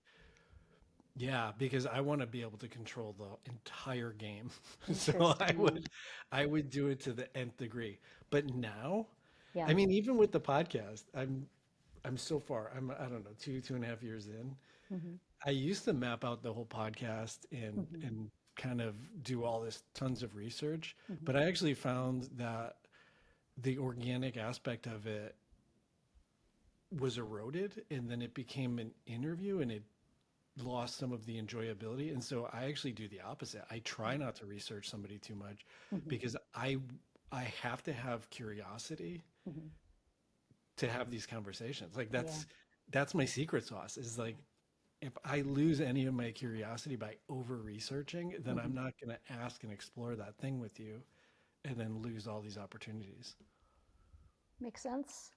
yeah, because I want to be able to control the entire game. So Interesting. I would do it to the nth degree. But now, Yeah. I mean, even with the podcast, I'm so far. I don't know, 2.5 years in. Hmm. I used to map out the whole podcast Hmm. and kind of do all this tons of research, Hmm. but I actually found that the organic aspect of it was eroded, and then it became an interview, and it lost some of the enjoyability. And so I actually do the opposite. I try not to research somebody too much Hmm. because I have to have curiosity Hmm. to have these conversations. Like Yeah. that's my secret sauce is like if I lose any of my curiosity by over researching, then Hmm. I'm not going to ask and explore that thing with you and then lose all these opportunities. Makes sense.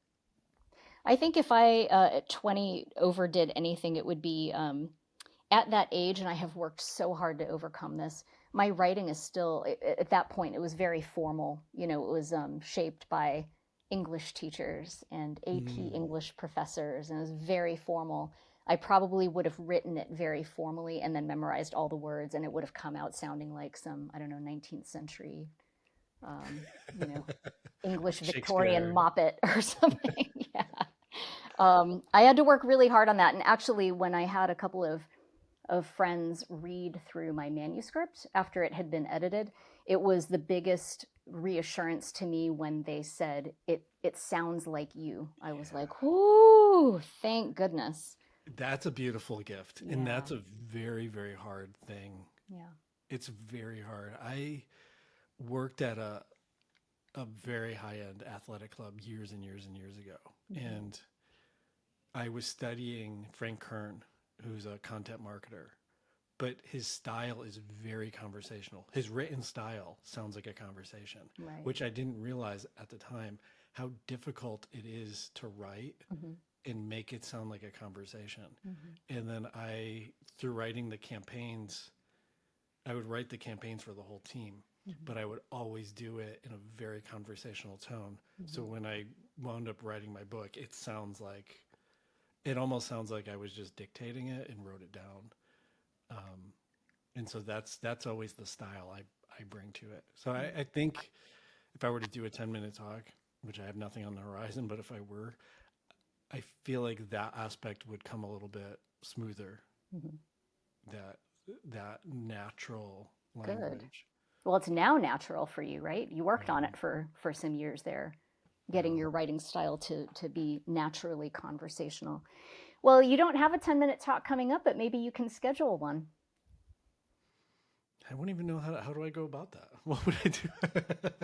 I think if I at 20 overdid anything, it would be at that age, and I have worked so hard to overcome this. My writing is still, at that point, it was very formal. It was shaped by English teachers and AP Mm. English professors, and it was very formal. I probably would have written it very formally and then memorized all the words, and it would have come out sounding like some, I don't know, 19th century, um, you know, English Victorian Shakespeare. moppet or something. Yeah. I had to work really hard on that. And actually, when I had a couple of friends read through my manuscript after it had been edited, it was the biggest reassurance to me when they said it sounds like you. I was like, "Whoo, thank goodness." That's a beautiful gift. And Yeah. that's a very, very hard thing. Yeah. It's very hard. I worked at a very high end athletic club years and years and years ago. Hmm. And I was studying Frank Kern, who's a content marketer, but his style is very conversational. His written style sounds like a conversation, Right. which I didn't realize at the time how difficult it is to write Hmm. and make it sound like a conversation. Hmm. And then through writing the campaigns, I would write the campaigns for the whole team, Hmm. but I would always do it in a very conversational tone. So Hmm. when I wound up writing my book, it almost sounds like I was just dictating it and wrote it down. Um, and so that's always the style I bring to it. So I think if I were to do a 10-minute talk, which I have nothing on the horizon, but if I were, I feel like that aspect would come a little bit smoother. Hmm. That that natural Good. language. Well, it's now natural for you, right? You worked on Um, it for some years there, getting yeah. your writing style to be naturally conversational. Well, you don't have a 10-minute talk coming up, but maybe you can schedule one. I wouldn't even know how do I go about that? What would I do?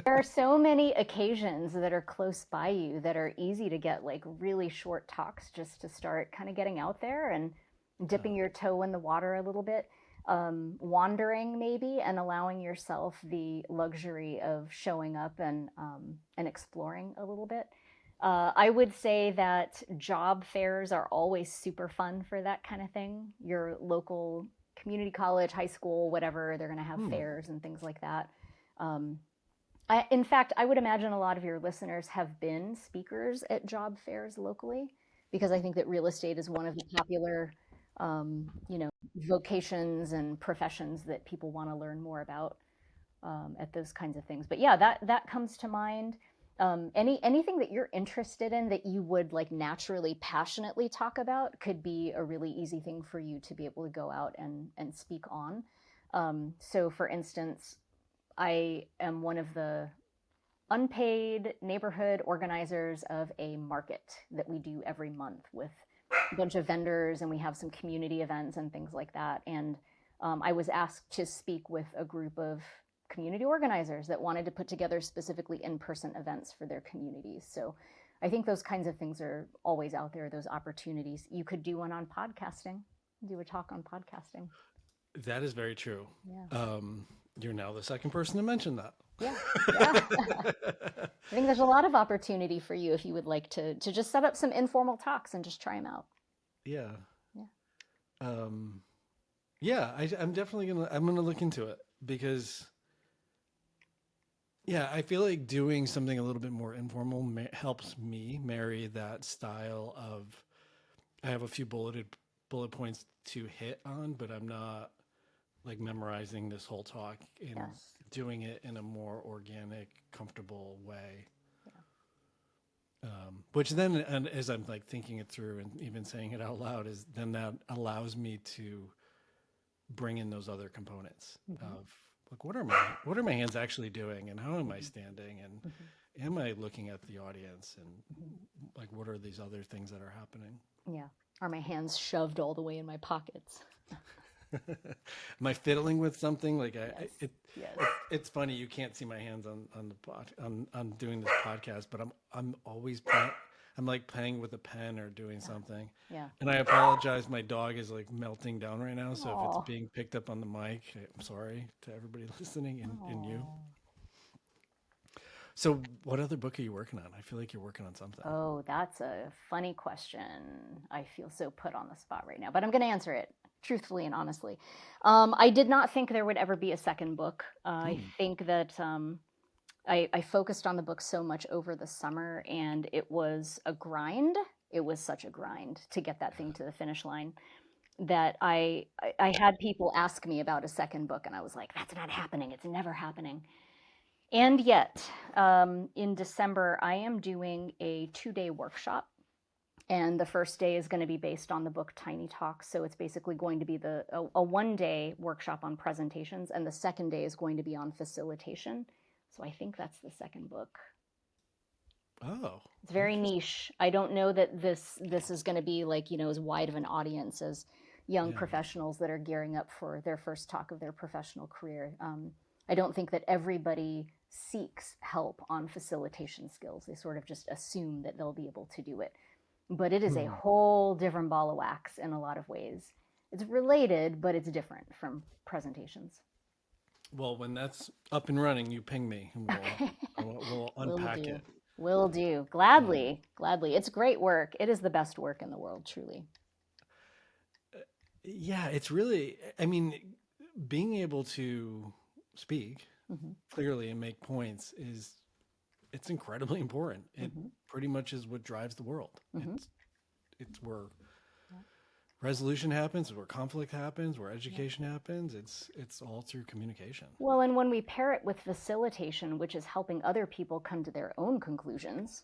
There are so many occasions that are close by you that are easy to get like really short talks just to start kind of getting out there and dipping uh, your toe in the water a little bit, wandering maybe, and allowing yourself the luxury of showing up and exploring a little bit. I would say that job fairs are always super fun for that kind of thing. Your local community college, high school, whatever, they're going to have fairs and things like that. Um, in fact, I would imagine a lot of your listeners have been speakers at job fairs locally, because I think that real estate is one of the popular, vocations and professions that people want to learn more about at those kinds of things. But yeah, that comes to mind. Anything that you're interested in that you would like naturally, passionately talk about could be a really easy thing for you to be able to go out and speak on. So, for instance, I am one of the unpaid neighborhood organizers of a market that we do every month with a bunch of vendors, and we have some community events and things like that. And I was asked to speak with a group of community organizers that wanted to put together specifically in-person events for their communities. So I think those kinds of things are always out there, those opportunities. You could do one on podcasting, do a talk on podcasting. That is very true. Yeah. You're now the second person to mention that. Yeah. I think there's a lot of opportunity for you if you would like to just set up some informal talks and just try them out. Yeah. Yeah. I'm definitely I'm gonna look into it, because I feel like doing something a little bit more informal helps me marry that style of, I have a few bullet points to hit on, but I'm not like memorizing this whole talk, and Yes. doing it in a more organic, comfortable way. Yeah. Which then, and as I'm like thinking it through and even saying it out loud, is then that allows me to bring in those other components of like, what are my hands actually doing, and how am I standing, and am I looking at the audience, and like, what are these other things that are happening? Yeah. Are my hands shoved all the way in my pockets? Am I fiddling with something? Like Yes. it's funny, you can't see my hands on on doing this podcast, but I'm always playing. I'm like playing with a pen or doing something. Yeah. And I apologize. My dog is like melting down right now, so if Aw. it's being picked up on the mic, I'm sorry to everybody listening and you. So, what other book are you working on? I feel like you're working on something. Oh, that's a funny question. I feel so put on the spot right now, but I'm going to answer it truthfully and honestly. I did not think there would ever be a second book. I think that I focused on the book so much over the summer, and it was a grind. It was such a grind to get that thing to the finish line that I had people ask me about a second book, and I was like, that's not happening. It's never happening. And yet, in December, I am doing a 2-day workshop. And the first day is going to be based on the book Tiny Talks. So it's basically going to be a 1-day workshop on presentations. And the second day is going to be on facilitation. So I think that's the second book. Oh. It's very niche. I don't know that this is going to be like, as wide of an audience as young professionals that are gearing up for their first talk of their professional career. I don't think that everybody seeks help on facilitation skills. They sort of just assume that they'll be able to do it. But it is a whole different ball of wax in a lot of ways. It's related, but it's different from presentations. Well, when that's up and running, you ping me, and we'll unpack it. Will do. Gladly. Gladly. It's great work. It is the best work in the world, truly. Yeah, it's really, I mean, being able to speak clearly and make points it's incredibly important. It pretty much is what drives the world. It's where resolution happens, where conflict happens, where education happens. It's all through communication. Well, and when we pair it with facilitation, which is helping other people come to their own conclusions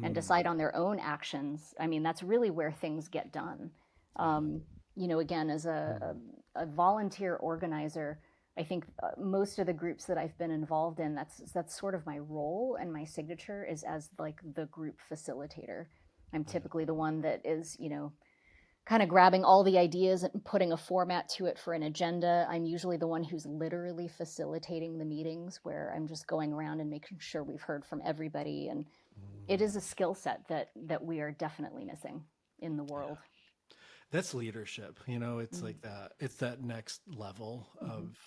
and decide on their own actions, I mean, that's really where things get done. Again, as a volunteer organizer, I think most of the groups that I've been involved in, that's sort of my role, and my signature is as like the group facilitator. I'm typically the one that is, kind of grabbing all the ideas and putting a format to it for an agenda. I'm usually the one who's literally facilitating the meetings, where I'm just going around and making sure we've heard from everybody. And it is a skill set that we are definitely missing in the world. That's leadership. It's like that. It's that next level of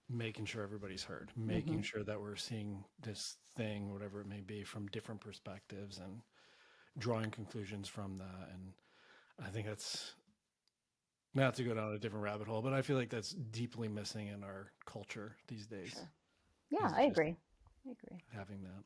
making sure everybody's heard, making sure that we're seeing this thing, whatever it may be, from different perspectives and drawing conclusions from that. And I think that's not to go down a different rabbit hole, but I feel like that's deeply missing in our culture these days. Sure. Yeah, Is I just agree. I agree. having that.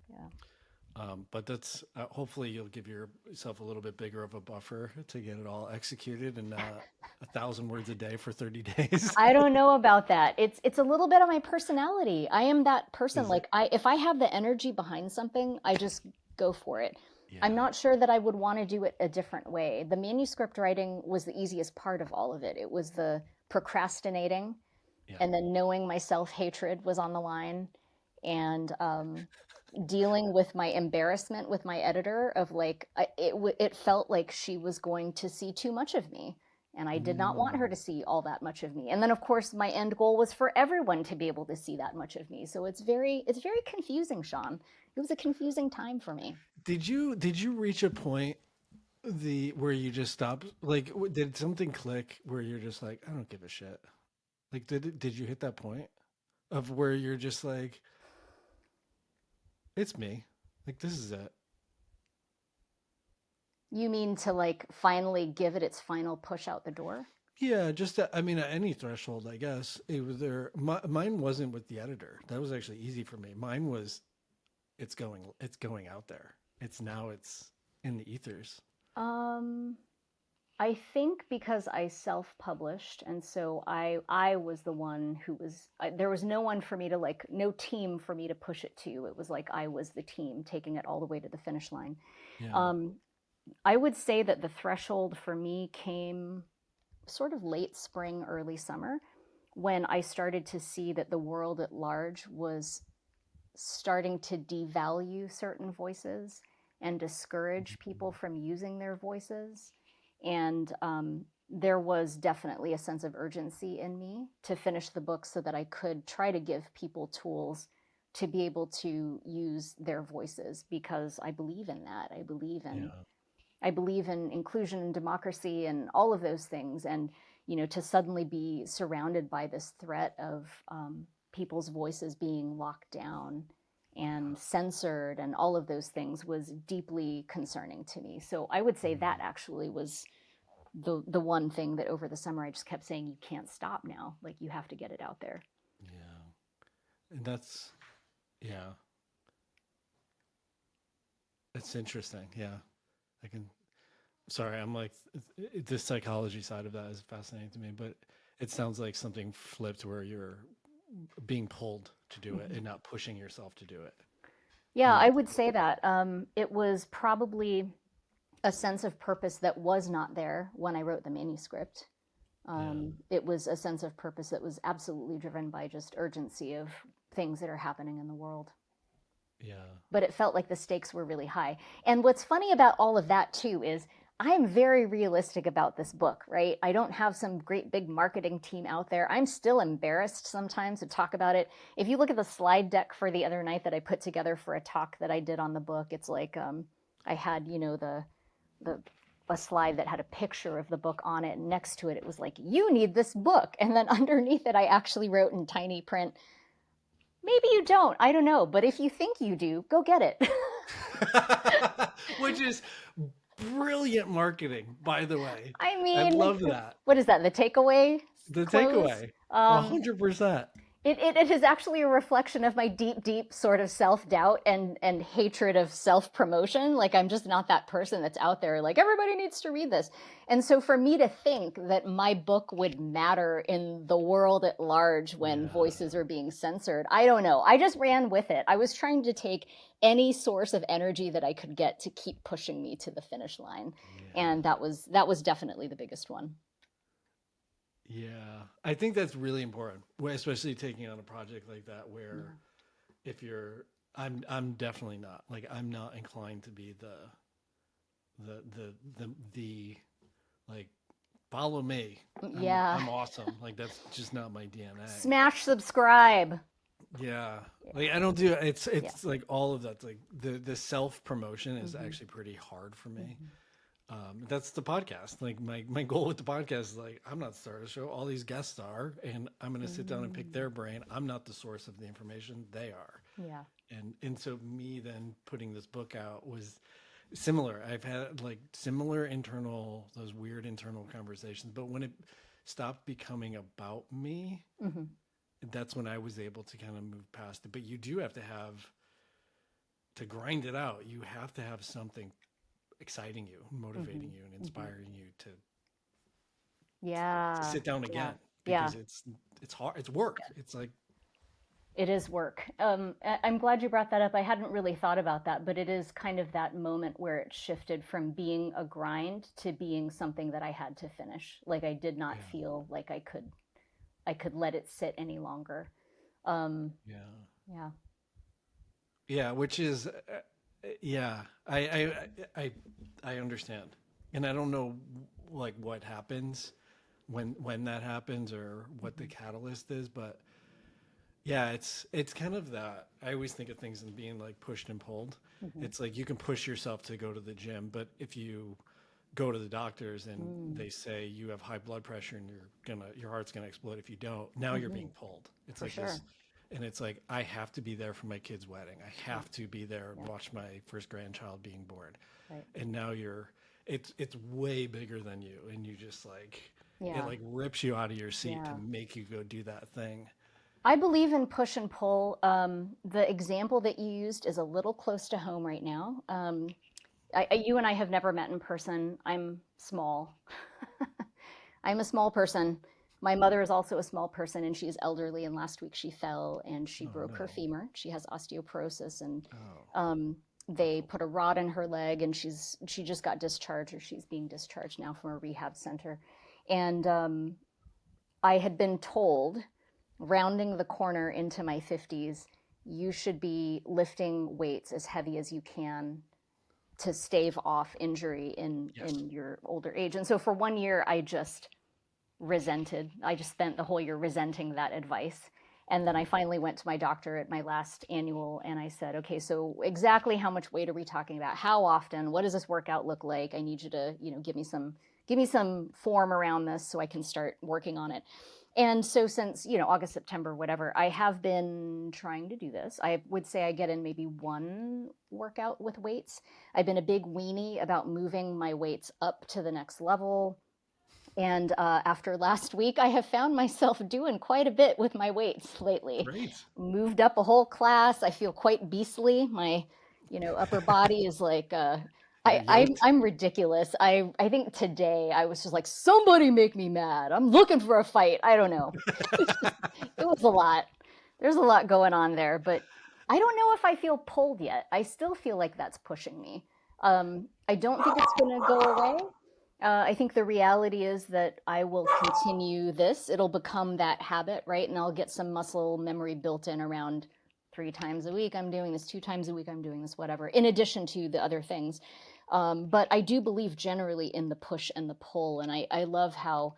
Yeah. But that's hopefully you'll give yourself a little bit bigger of a buffer to get it all executed in 1,000 words a day for 30 days. I don't know about that. It's a little bit of my personality. I am that person. Is it? Like if I have the energy behind something, I just go for it. I'm Yeah. not sure that I would want to do it a different way. The manuscript writing was the easiest part of all of it. It was the procrastinating Yeah. and then knowing my self-hatred was on the line, and dealing with my embarrassment with my editor of like it felt like she was going to see too much of me, and I did not want her to see all that much of me. And then of course my end goal was for everyone to be able to see that much of me. So it's very confusing, Shawn. It was a confusing time for me. Did you reach a point where you just stopped? Like, did something click where you're just like, I don't give a shit? Like, did you hit that point of where you're just like, it's me, like this is it? You mean to like finally give it its final push out the door? Yeah, just I mean, at any threshold, I guess it was there. Mine wasn't with the editor. That was actually easy for me. Mine was, it's going out there. It's in the ethers. I think because I self-published, and so I was the one who was there was no one for me to like, no team for me to push it to. It was like I was the team taking it all the way to the finish line. Yeah. I would say that the threshold for me came sort of late spring, early summer, when I started to see that the world at large was starting to devalue certain voices and discourage people from using their voices. And there was definitely a sense of urgency in me to finish the book so that I could try to give people tools to be able to use their voices, because I believe in that. I believe in inclusion and democracy and all of those things. And, to suddenly be surrounded by this threat of people's voices being locked down and censored and all of those things was deeply concerning to me. So I would say that actually was the one thing that over the summer I just kept saying, you can't stop now. Like, you have to get it out there. Yeah. And that's, yeah. It's interesting. Yeah. Sorry, I'm like, the psychology side of that is fascinating to me, but it sounds like something flipped where you're being pulled to do it and not pushing yourself to do it. Yeah, I would say that. It was probably a sense of purpose that was not there when I wrote the manuscript. It was a sense of purpose that was absolutely driven by just urgency of things that are happening in the world. Yeah. But it felt like the stakes were really high. And what's funny about all of that too is I'm very realistic about this book, right? I don't have some great big marketing team out there. I'm still embarrassed sometimes to talk about it. If you look at the slide deck for the other night that I put together for a talk that I did on the book, it's like I had, a slide that had a picture of the book on it, and next to it, it was like, you need this book. And then underneath it, I actually wrote in tiny print, maybe you don't, I don't know, but if you think you do, go get it. Which is brilliant marketing, by the way. I mean, I love that. What is that? The takeaway? The close? takeaway. 100%. It is actually a reflection of my deep sort of self-doubt and hatred of self-promotion. Like, I'm just not that person that's out there like, everybody needs to read this. And so for me to think that my book would matter in the world at large when voices are being censored, I don't know. I just ran with it. I was trying to take any source of energy that I could get to keep pushing me to the finish line. Yeah. And that was definitely the biggest one. Yeah, I think that's really important, especially taking on a project like that, where if you're, I'm definitely not, like, I'm not inclined to be the like, follow me. I'm awesome. Like, that's just not my DNA. Smash subscribe. Yeah. Like, I don't do it's like all of that. Like the self promotion is actually pretty hard for me. That's the podcast. Like my goal with the podcast is like, I'm not the star of the show. All these guests are, and I'm going to sit down and pick their brain. I'm not the source of the information. They are. Yeah. And so me then putting this book out was similar. I've had like similar those weird internal conversations, but when it stopped becoming about me, that's when I was able to kind of move past it. But you do have to grind it out. You have to have something exciting you, motivating you, and inspiring you to Yeah. sit down Yeah. again, Yeah. because it's hard. It's work. It's like, It is work. I'm glad you brought that up. I hadn't really thought about that, but it is kind of that moment where it shifted from being a grind to being something that I had to finish. Like I did not yeah, feel like I could let it sit any longer. Um, yeah, yeah. yeah. Which is, yeah. I understand, and I don't know like what happens when that happens or what the catalyst is, but yeah, it's kind of that. I always think of things as being like pushed and pulled. Hmm. It's like you can push yourself to go to the gym, but if you go to the doctors and Mm, they say you have high blood pressure and your heart's gonna explode if you don't, now you're being pulled. It's for like sure. this, and it's like I have to be there for my kid's wedding. I Yeah. have to be there and Yeah. watch my first grandchild being born, Right. and now it's way bigger than you, and you just like it Yeah. like rips you out of your seat to Yeah. make you go do that thing. I believe in push and pull. The example that you used is a little close to home right now. You and I have never met in person. I'm small. I'm a small person. My mother is also a small person and she's elderly. And last week she fell and she Oh broke her no. femur. She has osteoporosis and Oh, um, they awful. put a rod in her leg and she just got discharged or she's being discharged now from a rehab center. And I had been told, rounding the corner into my 50s, you should be lifting weights as heavy as you can to stave off injury Yes. in your older age. And so for 1 year, I just resented. I just spent the whole year resenting that advice. And then I finally went to my doctor at my last annual and I said, okay, so exactly how much weight are we talking about? How often? What does this workout look like? I need you to, give me some form around this so I can start working on it. And so since, August, September, whatever, I have been trying to do this. I would say I get in maybe one workout with weights. I've been a big weenie about moving my weights up to the next level. And after last week, I have found myself doing quite a bit with my weights lately. Great. Moved up a whole class. I feel quite beastly. My, upper body is like, You're yoked. I'm ridiculous. I think today I was just like, somebody make me mad. I'm looking for a fight. I don't know. It was a lot. There's a lot going on there, but I don't know if I feel pulled yet. I still feel like that's pushing me. I don't think it's going to go away. I think the reality is that I will continue this. It'll become that habit, right? And I'll get some muscle memory built in around 3 times a week. I'm doing this 2 times a week. I'm doing this, whatever, in addition to the other things. But I do believe generally in the push and the pull. And I love how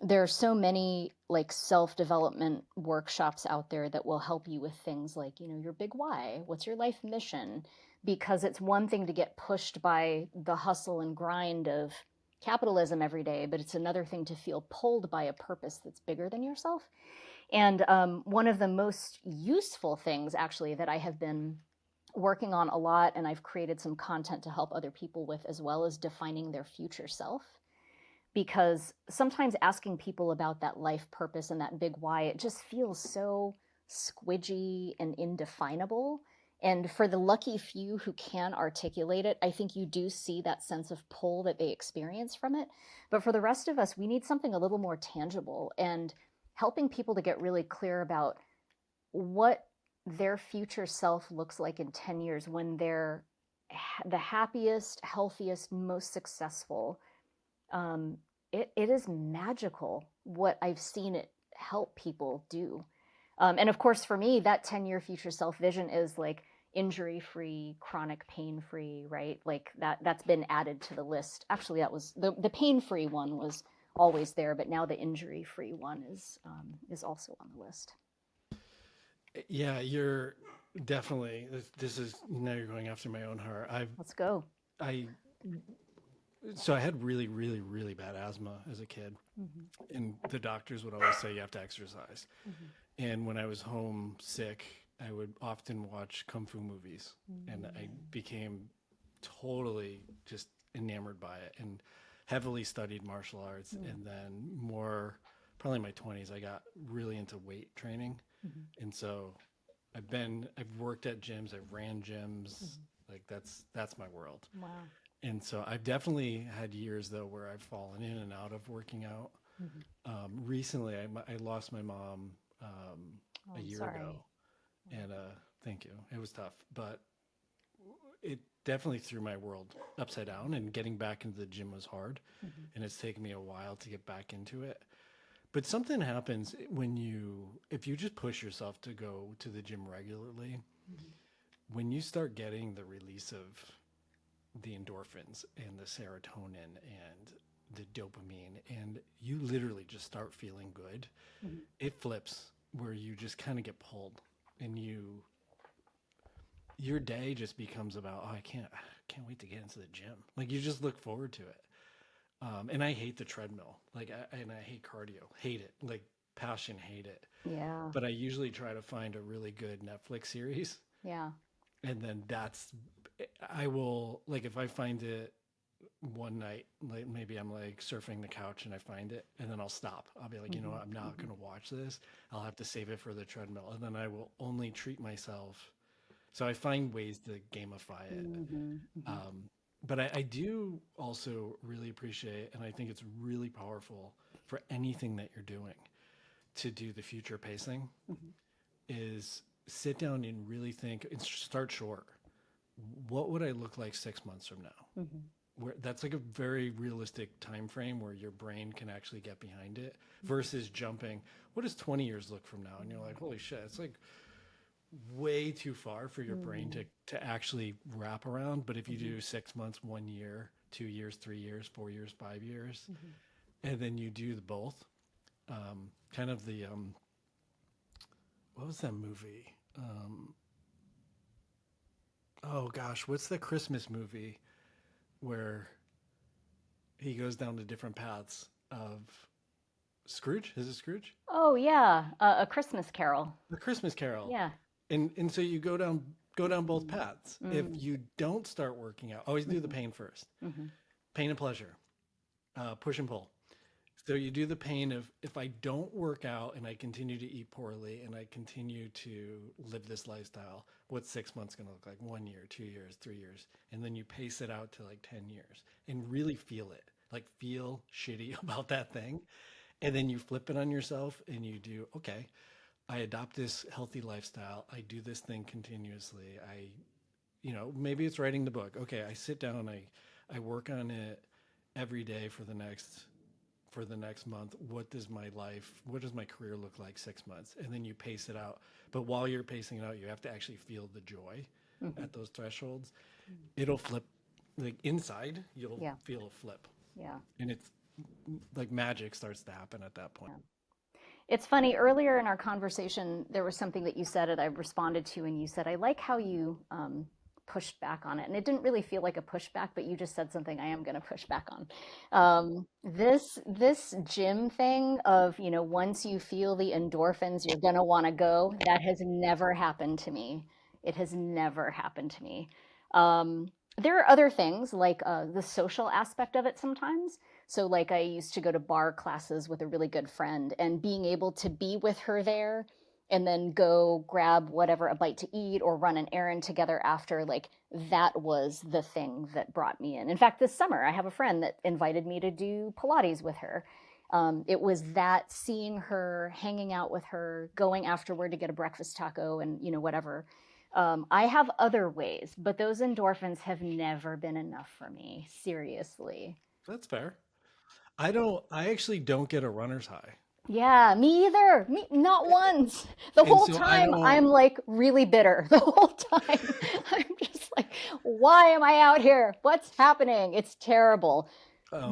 there are so many like self-development workshops out there that will help you with things like, your big why, what's your life mission? Because it's one thing to get pushed by the hustle and grind of capitalism every day, but it's another thing to feel pulled by a purpose that's bigger than yourself. And one of the most useful things, actually, that I have been working on a lot, and I've created some content to help other people with as well, is defining their future self. Because sometimes asking people about that life purpose and that big why, it just feels so squidgy and indefinable. And for the lucky few who can articulate it, I think you do see that sense of pull that they experience from it. But for the rest of us, we need something a little more tangible, and helping people to get really clear about what their future self looks like in 10 years when they're the happiest, healthiest, most successful. It is magical what I've seen it help people do. And of course, for me, that 10-year future self vision is like injury free, chronic pain free, right? Like that's been added to the list. Actually, that was the pain free one was always there, but now the injury free one is also on the list. Yeah, you're definitely. This is now you're going after my own heart. Let's go. I So I had really, really, really bad asthma as a kid. And the doctors would always say you have to exercise. And when I was home sick, I would often watch kung fu movies, and I became totally just enamored by it and heavily studied martial arts. And then probably in my 20s, I got really into weight training. And so I've worked at gyms, I've ran gyms, like that's my world. Wow. And so I've definitely had years though where I've fallen in and out of working out. Recently, I lost my mom a year ago, and thank you. It was tough, but it definitely threw my world upside down. And getting back into the gym was hard, and it's taken me a while to get back into it. But something happens if you just push yourself to go to the gym regularly, when you start getting the release of the endorphins and the serotonin and the dopamine, and you literally just start feeling good, it flips where you just kind of get pulled, and your day just becomes about, oh, I can't wait to get into the gym. Like you just look forward to it. And I hate the treadmill, and I hate cardio, hate it, like passion, hate it. Yeah. But I usually try to find a really good Netflix series. Yeah. And then I will, like, if I find it one night, like maybe I'm like surfing the couch and I find it, and then I'll stop. I'll be like, you know what, I'm not going to watch this. I'll have to save it for the treadmill. And then I will only treat myself. So I find ways to gamify it. But I do also really appreciate, and I think it's really powerful for anything that you're doing to do the future pacing, is sit down and really think and start short. What would I look like 6 months from now? Where that's like a very realistic time frame where your brain can actually get behind it, versus jumping, what does 20 years look from now? And you're like, holy shit, it's like way too far for your brain to actually wrap around. But if you do 6 months, 1 year, 2 years, 3 years, 4 years, 5 years, and then you do the both, kind of the what was that movie? Oh gosh, what's the Christmas movie where he goes down to different paths of Scrooge? Is it Scrooge? Oh yeah, A Christmas Carol. The Christmas Carol. Yeah. And so you go down both paths. If you don't start working out, always do the pain first. Pain and pleasure, push and pull. So you do the pain of, if I don't work out and I continue to eat poorly and I continue to live this lifestyle, what's 6 months going to look like? 1 year, 2 years, 3 years. And then you pace it out to like 10 years and really feel it, like feel shitty about that thing. And then you flip it on yourself and you do, okay, I adopt this healthy lifestyle. I do this thing continuously. Maybe it's writing the book. Okay, I sit down, I work on it every day for the next month. What does my career look like 6 months? And then you pace it out. But while you're pacing it out, you have to actually feel the joy at those thresholds. It'll flip, like inside, you'll feel a flip. Yeah. And it's like magic starts to happen at that point. Yeah. It's funny, earlier in our conversation, there was something that you said that I responded to, and you said, I like how you pushed back on it. And it didn't really feel like a pushback, but you just said something I am going to push back on. This gym thing of, once you feel the endorphins, you're going to want to go. That has never happened to me. It has never happened to me. There are other things like the social aspect of it sometimes. So like I used to go to bar classes with a really good friend, and being able to be with her there and then go grab whatever, a bite to eat or run an errand together after, like that was the thing that brought me in. In fact, this summer I have a friend that invited me to do Pilates with her. It was that, seeing her, hanging out with her, going afterward to get a breakfast taco and whatever. I have other ways, but those endorphins have never been enough for me. Seriously. That's fair. I actually don't get a runner's high. Yeah, me either. Not once. The whole time I'm like really bitter. The whole time I'm just like, why am I out here? What's happening? It's terrible.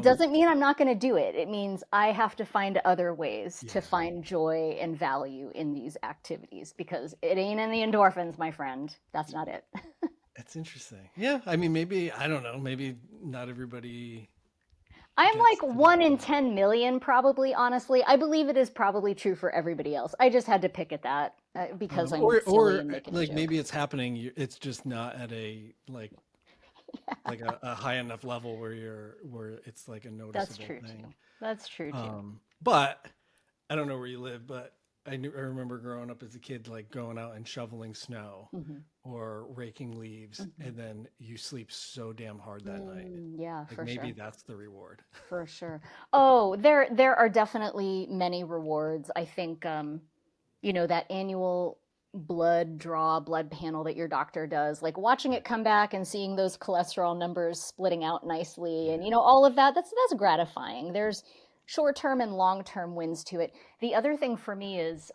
Doesn't mean I'm not going to do it. It means I have to find other ways to find joy and value in these activities, because it ain't in the endorphins, my friend. That's not it. That's interesting. Yeah. I mean, maybe, I don't know, maybe not everybody I'm gets like to that 1 in point. 10 million, probably, honestly. I believe it is probably true for everybody else. I just had to pick at that because I'm silly and making a Like joke. maybe it's happening. It's just not at a like a high enough level where it's like a That's noticeable true too. thing. That's true too. But I don't know where you live, but I remember growing up as a kid, like going out and shoveling snow Hmm. or raking leaves, Hmm. and then you sleep so damn hard that night. Yeah, Like for maybe sure. that's the reward. For sure. Oh, there are definitely many rewards. I think that annual blood panel that your doctor does, like watching it come back and seeing those cholesterol numbers splitting out nicely and Yeah. all of that, that's gratifying. There's short-term and long-term wins to it. The other thing for me is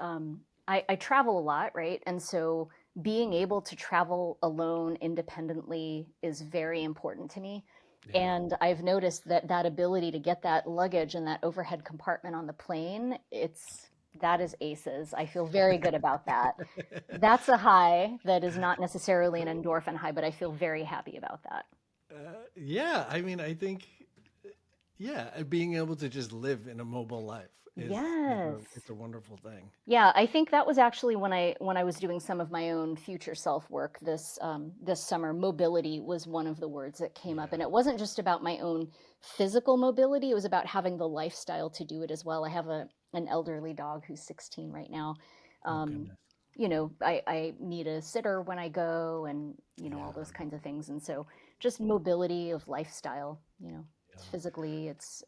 I travel a lot, right? And so being able to travel alone independently is very important to me. Yeah. And I've noticed that that ability to get that luggage in that overhead compartment on the plane, that is aces. I feel very good about that. That's a high that is not necessarily an endorphin high, but I feel very happy about that. Yeah. I mean, I think yeah, being able to just live in a mobile life is Yes. it's a wonderful thing. Yeah, I think that was actually when I was doing some of my own future self work this summer. Mobility was one of the words that came up, and Yeah. it wasn't just about my own physical mobility. It was about having the lifestyle to do it as well. I have an elderly dog who's 16 right now. Oh Um, goodness. I need a sitter when I go, and all Yeah. those kinds of things. And so just mobility of lifestyle. It's Yeah. physically, it's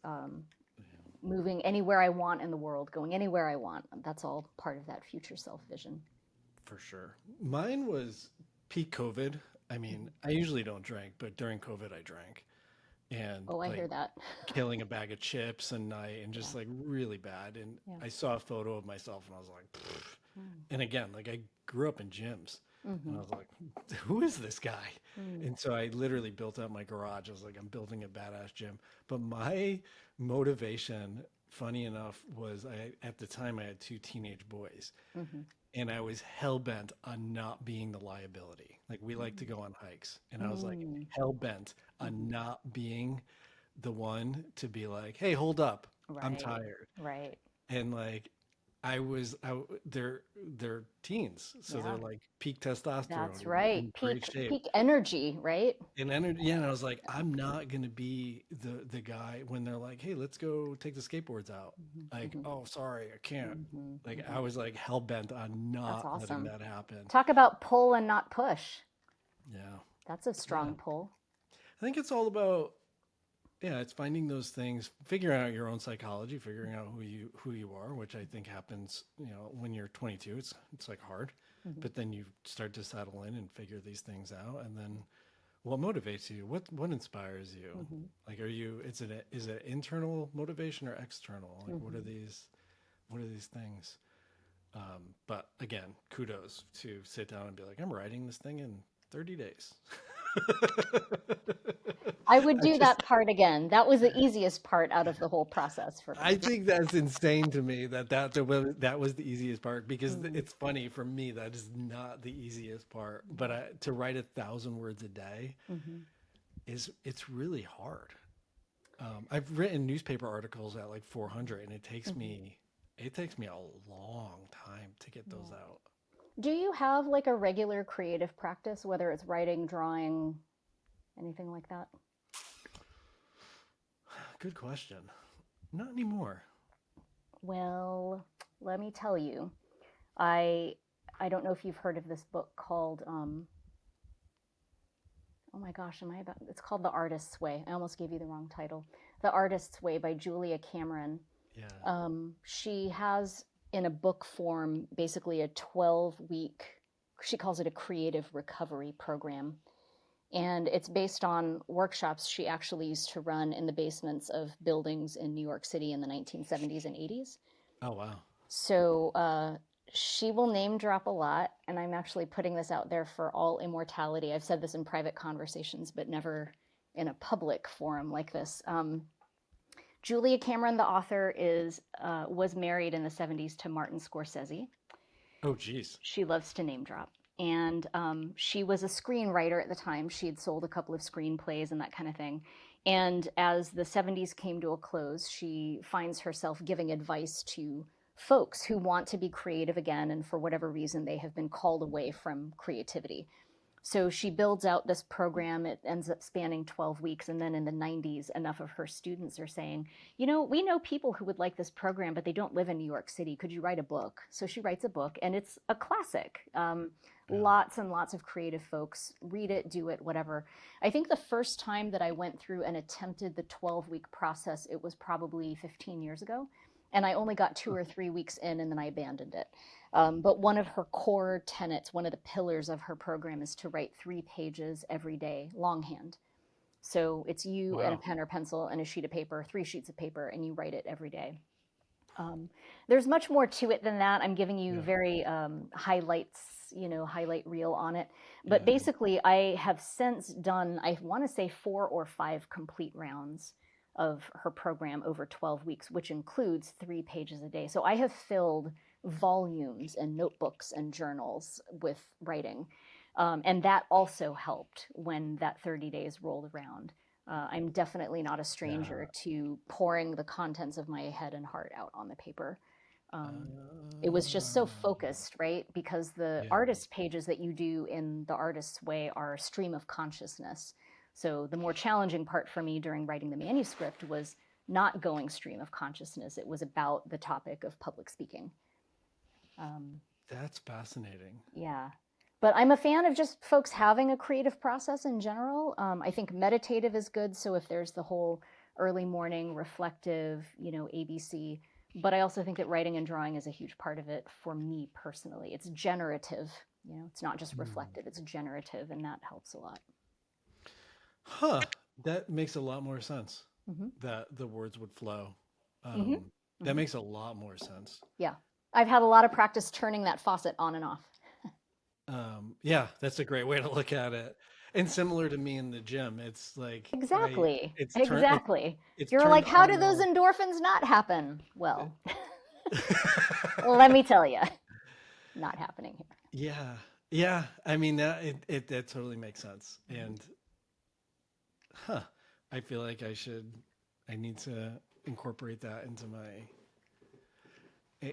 moving anywhere I want in the world, going anywhere I want. That's all part of that future self vision. For sure. Mine was peak COVID. I mean, I usually don't drink, but during COVID, I drank and Oh, I like hear that. killing a bag of chips a night and Yeah, just like really bad. And yeah. I saw a photo of myself and I was like, "Pfft." Mm. And again, like I grew up in gyms and Mm-hmm. I was like, who is this guy? Mm. And so I literally built out my garage. I was like, I'm building a badass gym. But my motivation, funny enough, was at the time I had two teenage boys Mm-hmm. and I was hell bent on not being the liability. Like we like to go on hikes, and I was like Mm. hell bent Mm-hmm. on not being the one to be like, "Hey, hold up, I'm Right, tired." right. And like they're teens, so they're Yeah, like peak testosterone that's and right. in great Peak shape. peak energy, right? And energy, yeah, and I was like, I'm not gonna be the guy when they're like, "Hey, let's go take the skateboards out." Mm-hmm. Like, Mm-hmm. oh, sorry, I can't. Mm-hmm. Like, Mm-hmm. I was like hell bent on That's not letting awesome. that happen. Talk about pull and not push. Yeah. That's a Yeah. strong pull. I think it's all about yeah, it's finding those things, figuring out your own psychology, figuring out who you are, which I think happens, when you're 22, it's like hard. Mm-hmm. But then you start to settle in and figure these things out and then what motivates you? What inspires you? Mm-hmm. Like is it internal motivation or external? Like Mm-hmm. what are these things? But again, kudos to sit down and be like, I'm writing this thing in 30 days. I would I do just that part again. That was the easiest part out of the whole process for I me. think that's insane to me that was the easiest part because Mm. it's funny for me that is not the easiest part. But to write 1,000 words a day Mm-hmm. it's really hard. I've written newspaper articles at like 400, and Mm-hmm. it takes me a long time to get those Yeah. out. Do you have like a regular creative practice, whether it's writing, drawing, anything like that? Good question. Not anymore. Well, let me tell you. I I don't know if you've heard of this book called oh my gosh, am I about it's called The Artist's Way. I almost gave you the wrong title. The Artist's Way by Julia Cameron. Yeah. She has in a book form basically a 12-week, she calls it a creative recovery program. And it's based on workshops she actually used to run in the basements of buildings in New York City in the 1970s and 80s. Oh wow. So she will name drop a lot, and I'm actually putting this out there for all immortality. I've said this in private conversations, but never in a public forum like this. Julia Cameron, the author, is was married in the 70s to Martin Scorsese. Oh geez. She loves to name drop. And she was a screenwriter at the time. She had sold a couple of screenplays and that kind of thing. And as the 70s came to a close, she finds herself giving advice to folks who want to be creative again, and for whatever reason, they have been called away from creativity. So she builds out this program. It ends up spanning 12 weeks. And then in the 90s, enough of her students are saying, we know people who would like this program, but they don't live in New York City. Could you write a book? So she writes a book, and it's a classic. Lots and lots of creative folks read it, do it, whatever. I think the first time that I went through and attempted the 12-week process, it was probably 15 years ago. And I only got 2 or 3 weeks in, and then I abandoned it. But one of her core tenets, one of the pillars of her program, is to write 3 pages every day, longhand. So it's you and a pen or pencil and a sheet of paper, 3 sheets of paper, and you write it every day. There's much more to it than that. I'm giving you very highlights, highlight reel on it. But basically, I have since done, I want to say 4 or 5 complete rounds of her program over 12 weeks, which includes 3 pages a day. So I have filled volumes and notebooks and journals with writing. And that also helped when that 30 days rolled around. I'm definitely not a stranger to pouring the contents of my head and heart out on the paper. It was just so focused, right? Because the artist pages that you do in the artist's way are a stream of consciousness. So the more challenging part for me during writing the manuscript was not going stream of consciousness. It was about the topic of public speaking. That's fascinating. Yeah. But I'm a fan of just folks having a creative process in general. I think meditative is good. So if there's the whole early morning reflective, ABC. But I also think that writing and drawing is a huge part of it for me personally. It's generative. It's not just reflective, it's generative, and that helps a lot. Huh. That makes a lot more sense. That the words would flow. That makes a lot more sense. Yeah. I've had a lot of practice turning that faucet on and off. Yeah, that's a great way to look at it. And similar to me in the gym, it's like Exactly. it's Exactly. it's You're turned like, how on do those off. endorphins not happen? Well, let me tell you, not happening here. Yeah. I mean that totally makes sense. And I feel like I need to incorporate that into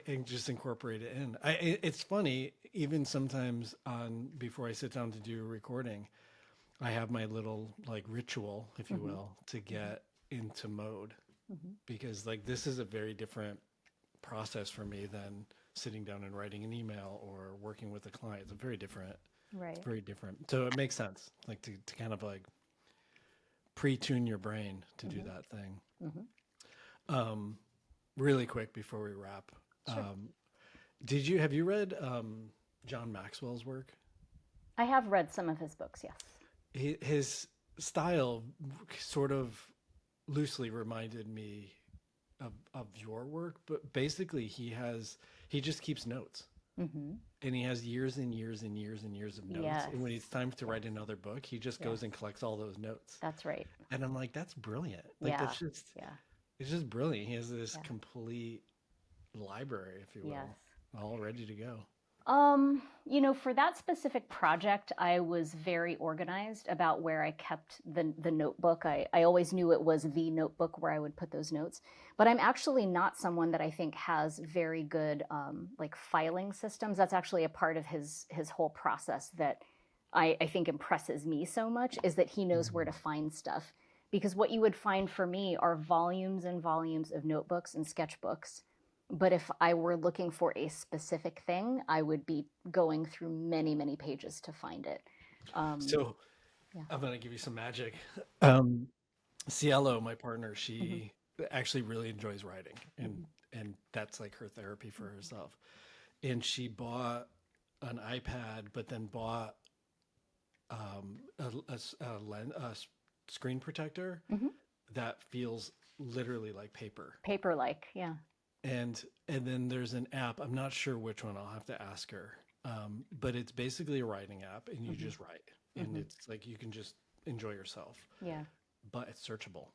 and just incorporate it in. It's funny, even sometimes before I sit down to do a recording, I have my little like ritual, if you will, to get into mode, because like this is a very different process for me than sitting down and writing an email or working with a client. It's very different. Right. It's very different. So it makes sense, like to kind of like pre-tune your brain to do that thing. Really quick before we wrap. Sure. Have you read John Maxwell's work? I have read some of his books, yes. His style sort of loosely reminded me of your work, but basically he just keeps notes. And he has years and years and years and years of notes. Yes. And when it's time to write another book, he just goes and collects all those notes. That's right. And I'm like, that's brilliant. Like that's just it's just brilliant. He has this complete library, if you will, all ready to go. For that specific project, I was very organized about where I kept the notebook. I always knew it was the notebook where I would put those notes. But I'm actually not someone that I think has very good like filing systems. That's actually a part of his whole process that I think impresses me so much, is that he knows where to find stuff. Because what you would find for me are volumes and volumes of notebooks and sketchbooks. But if I were looking for a specific thing, I would be going through many, many pages to find it. So I'm going to give you some magic. Cielo, my partner, she actually really enjoys writing, and that's like her therapy for herself. And she bought an iPad, but then bought a screen protector that feels literally like paper. Paper-like, yeah. And then there's an app. I'm not sure which one. I'll have to ask her. But it's basically a writing app, and you just write, and it's like you can just enjoy yourself. Yeah. But it's searchable.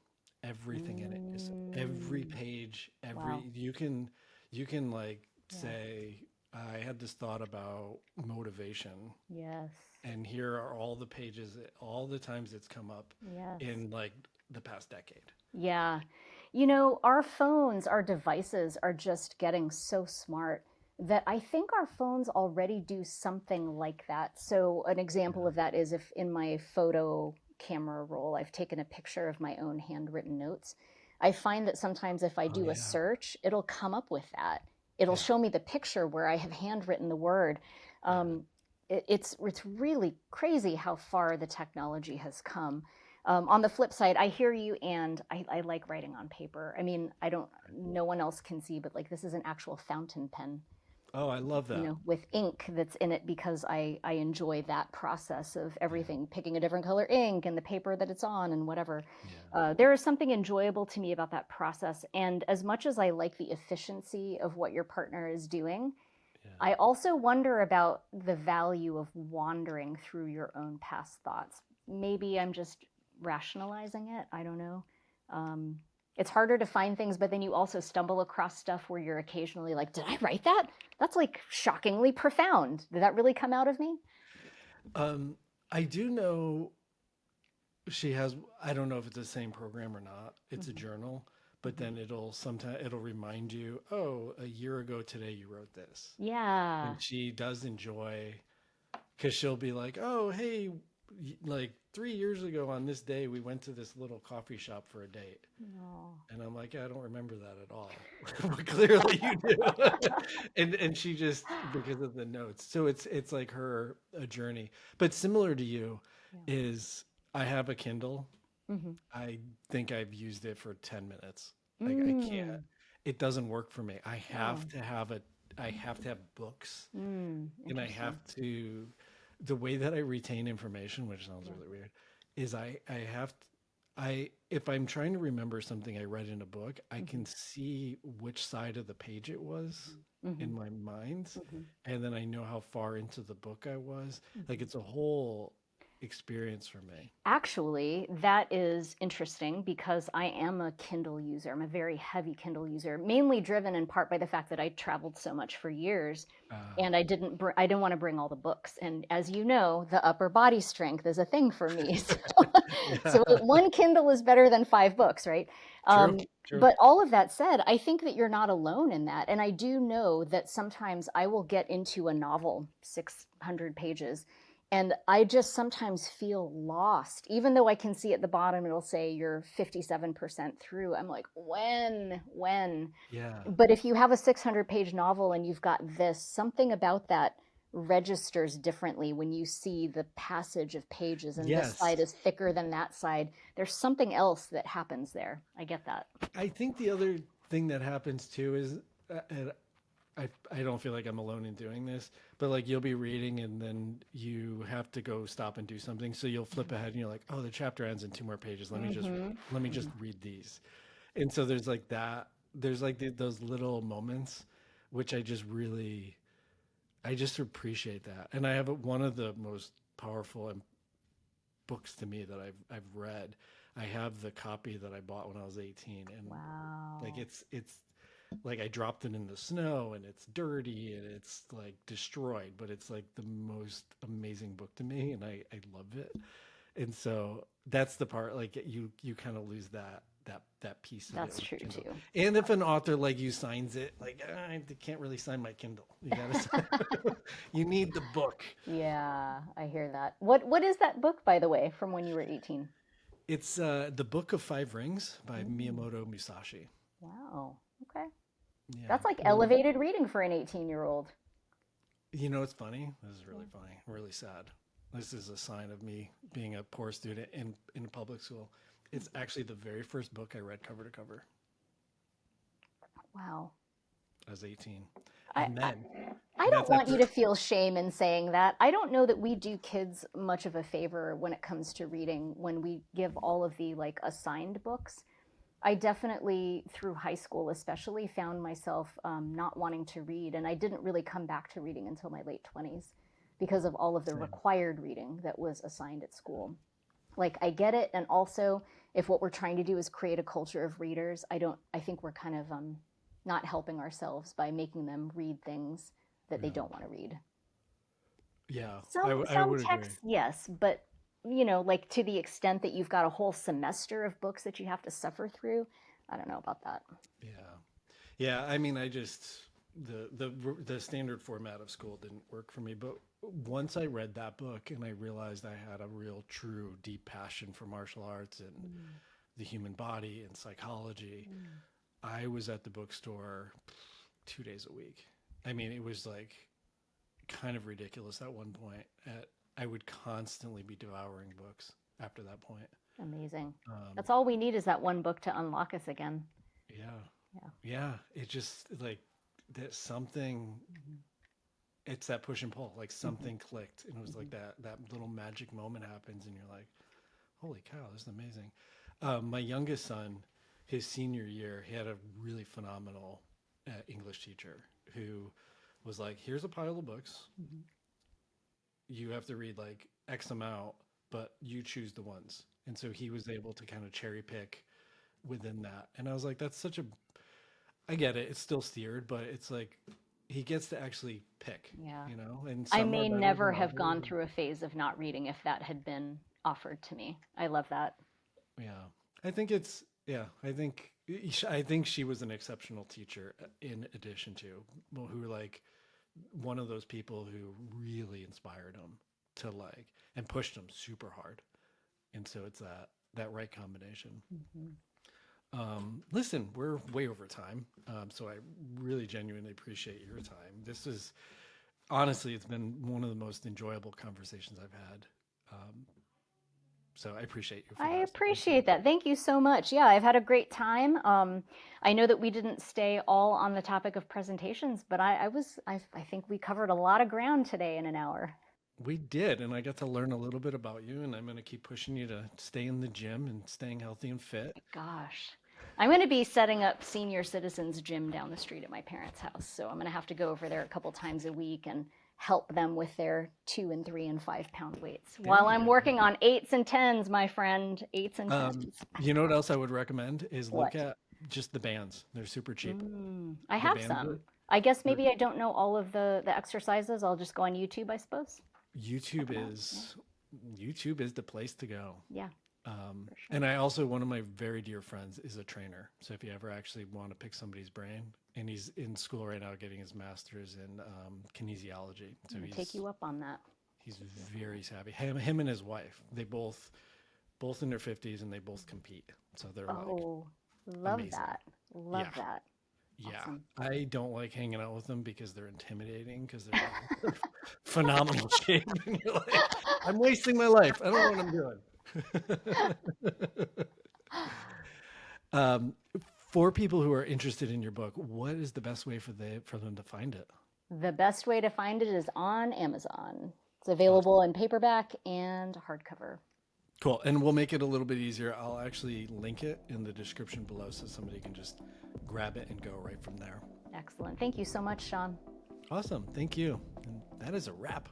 Everything in it is every page. You can like say, I had this thought about motivation. Yes. And here are all the pages, all the times it's come up in like the past decade. Yeah. Our phones, our devices are just getting so smart that I think our phones already do something like that. So, an example Yeah. of that is if in my photo camera roll, I've taken a picture of my own handwritten notes. I find that sometimes if I Oh do a yeah. search, it'll come up with that. It'll Yeah. show me the picture where I have handwritten the word. Yeah. Um, it's really crazy how far the technology has come. On the flip side, I hear you, and I like writing on paper. I mean, I don't, Very cool. no one else can see, but like this is an actual fountain pen, Oh, I love that. with ink that's in it because I enjoy that process of Yeah. everything, picking a different color ink and the paper that it's on and whatever. Yeah. There is something enjoyable to me about that process. And as much as I like the efficiency of what your partner is doing, Yeah. I also wonder about the value of wandering through your own past thoughts. Maybe I'm just rationalizing it. I don't know. Um, it's harder to find things, but then you also stumble across stuff where you're occasionally like, did I write that? That's like shockingly profound. Did that really come out of me? Um, I do know she has, I don't know if it's the same program or not. It's a Hmm. journal, but Hmm. then it'll remind you, oh, a year ago today you wrote this. Yeah. And she does enjoy, because she'll be like, oh, hey, like 3 years ago on this day we went to this little coffee shop for a date. Oh. And I'm like, I don't remember that at all. But clearly you do. And she just, because of the notes. So it's like her a journey. But similar to you Yeah. is I have a Kindle. Hmm. I think I've used it for 10 minutes. Like I can't, Mm. it doesn't work for me. Oh. I have to have books, and I have Interesting. to, the way that I retain information, which sounds Yeah. really weird, is I have to, if I'm trying to remember something I read in a book, I Hmm. can see which side of the page it was Hmm. in my mind, Hmm. and then I know how far into the book I was. Like Hmm. it's a whole experience for me. Actually, that is interesting because I am a Kindle user. I'm a very heavy Kindle user, mainly driven in part by the fact that I traveled so much for years Uh, and I didn't want to bring all the books. And as you know, the upper body strength is a thing for me. So yeah, one Kindle is better than five books, right? true, true. But all of that said, I think that you're not alone in that. And I do know that sometimes I will get into a novel, 600 pages, and I just sometimes feel lost. Even though I can see at the bottom, it'll say you're 57% through. I'm like, when? Yeah. But if you have a 600-page novel and you've got this, something about that registers differently when you see the passage of pages and this Yes. side is thicker than that side. There's something else that happens there. I get that. I think the other thing that happens too is, and I don't feel like I'm alone in doing this, but like you'll be reading and then you have to go stop and do something. So you'll flip ahead and you're like, oh, the chapter ends in two more pages. Mm-hmm. Let me just Mm-hmm. read these. And so there's like that. There's like those little moments, which I just appreciate that. And I have one of the most powerful books to me that I've read. I have the copy that I bought when I was 18, and like Wow. it's like I dropped it in the snow and it's dirty and it's like destroyed, but it's like the most amazing book to me, and I love it. And so that's the part, like you kind of lose that piece of it That's with true Kindle. too. And if an author like you signs it, like I can't really sign my Kindle. You gotta you need the book. Yeah, I hear that. What is that book, by the way, from when you were 18? It's the Book of Five Rings by Mm, Miyamoto Musashi. wow. Okay. Yeah, That's like really. elevated reading for an 18-year-old. You know, it's funny. This is Yeah. really funny. Really sad. This is a sign of me being a poor student in public school. It's actually the very first book I read cover to cover. Wow. I was 18, I, and I then I don't that's want you after. to feel shame in saying that. I don't know that we do kids much of a favor when it comes to reading when we give all of the like assigned books. I definitely, through high school especially, found myself not wanting to read, and I didn't really come back to reading until my late 20s because of all of the Same. required reading that was assigned at school. Like, I get it, and also, if what we're trying to do is create a culture of readers, I think we're kind of not helping ourselves by making them read things that they Yeah, don't want to read. yeah. Some I some would agree. texts, yes, but like to the extent that you've got a whole semester of books that you have to suffer through. I don't know about that. Yeah. Yeah. I mean, I just, the standard format of school didn't work for me. But once I read that book and I realized I had a real, true, deep passion for martial arts and the human body and psychology, I was at the bookstore 2 days a week. I mean, it was like kind of ridiculous at one point. I would constantly be devouring books after that point. Amazing. That's all we need is that one book to unlock us again. Yeah. Yeah. Yeah. It just like that something, it's that push and pull, like something clicked. And it was like that little magic moment happens and you're like, holy cow, this is amazing. My youngest son, his senior year, he had a really phenomenal English teacher who was like, here's a pile of books. You have to read like X amount, but you choose the ones. And so he was able to kind of cherry pick within that. And I was like, that's such a, I get it. It's still steered, but it's like, he gets to actually pick, Yeah. and I some are may better never than have gone others. through a phase of not reading if that had been offered to me. I love that. Yeah. I think it's, yeah, I think she was an exceptional teacher in addition to who like one of those people who really inspired him to like and pushed him super hard. And so it's that right combination. Listen, we're way over time. So I really genuinely appreciate your time. This is honestly, it's been one of the most enjoyable conversations I've had. So I appreciate you for I that. appreciate that. Thank you so much. Yeah, I've had a great time. I know that we didn't stay all on the topic of presentations, but I think we covered a lot of ground today in an hour. We did, and I got to learn a little bit about you, and I'm going to keep pushing you to stay in the gym and staying healthy and fit. Gosh, I'm going to be setting up senior citizens gym down the street at my parents' house. So I'm going to have to go over there a couple times a week and help them with their 2 and 3 and 5 pound weights while I'm working on 8s and 10s, my friend. 8s and 10s. You know what else I would recommend is look What? at just the bands. They're super cheap. I The have bands some. are- I guess maybe I don't know all of the exercises. I'll just go on YouTube, I suppose. YouTube is the place to go. Yeah. And I also, one of my very dear friends is a trainer. So if you ever actually want to pick somebody's brain, and he's in school right now getting his master's in kinesiology. So I'm gonna take you up on that. he's very savvy. Him and his wife, they both in their 50s and they both compete. So they're like, Oh, love amazing. that. Love Yeah. that. yeah, Awesome. I don't like hanging out with them because they're intimidating because they're like phenomenal shape. And you're like, I'm wasting my life. I don't know what I'm doing. For people who are interested in your book, what is the best way for them to find it? The best way to find it is on Amazon. It's available in paperback and hardcover. Cool. And we'll make it a little bit easier. I'll actually link it in the description below so somebody can just grab it and go right from there. Excellent. Thank you so much, Shawn. Awesome. Thank you. And that is a wrap.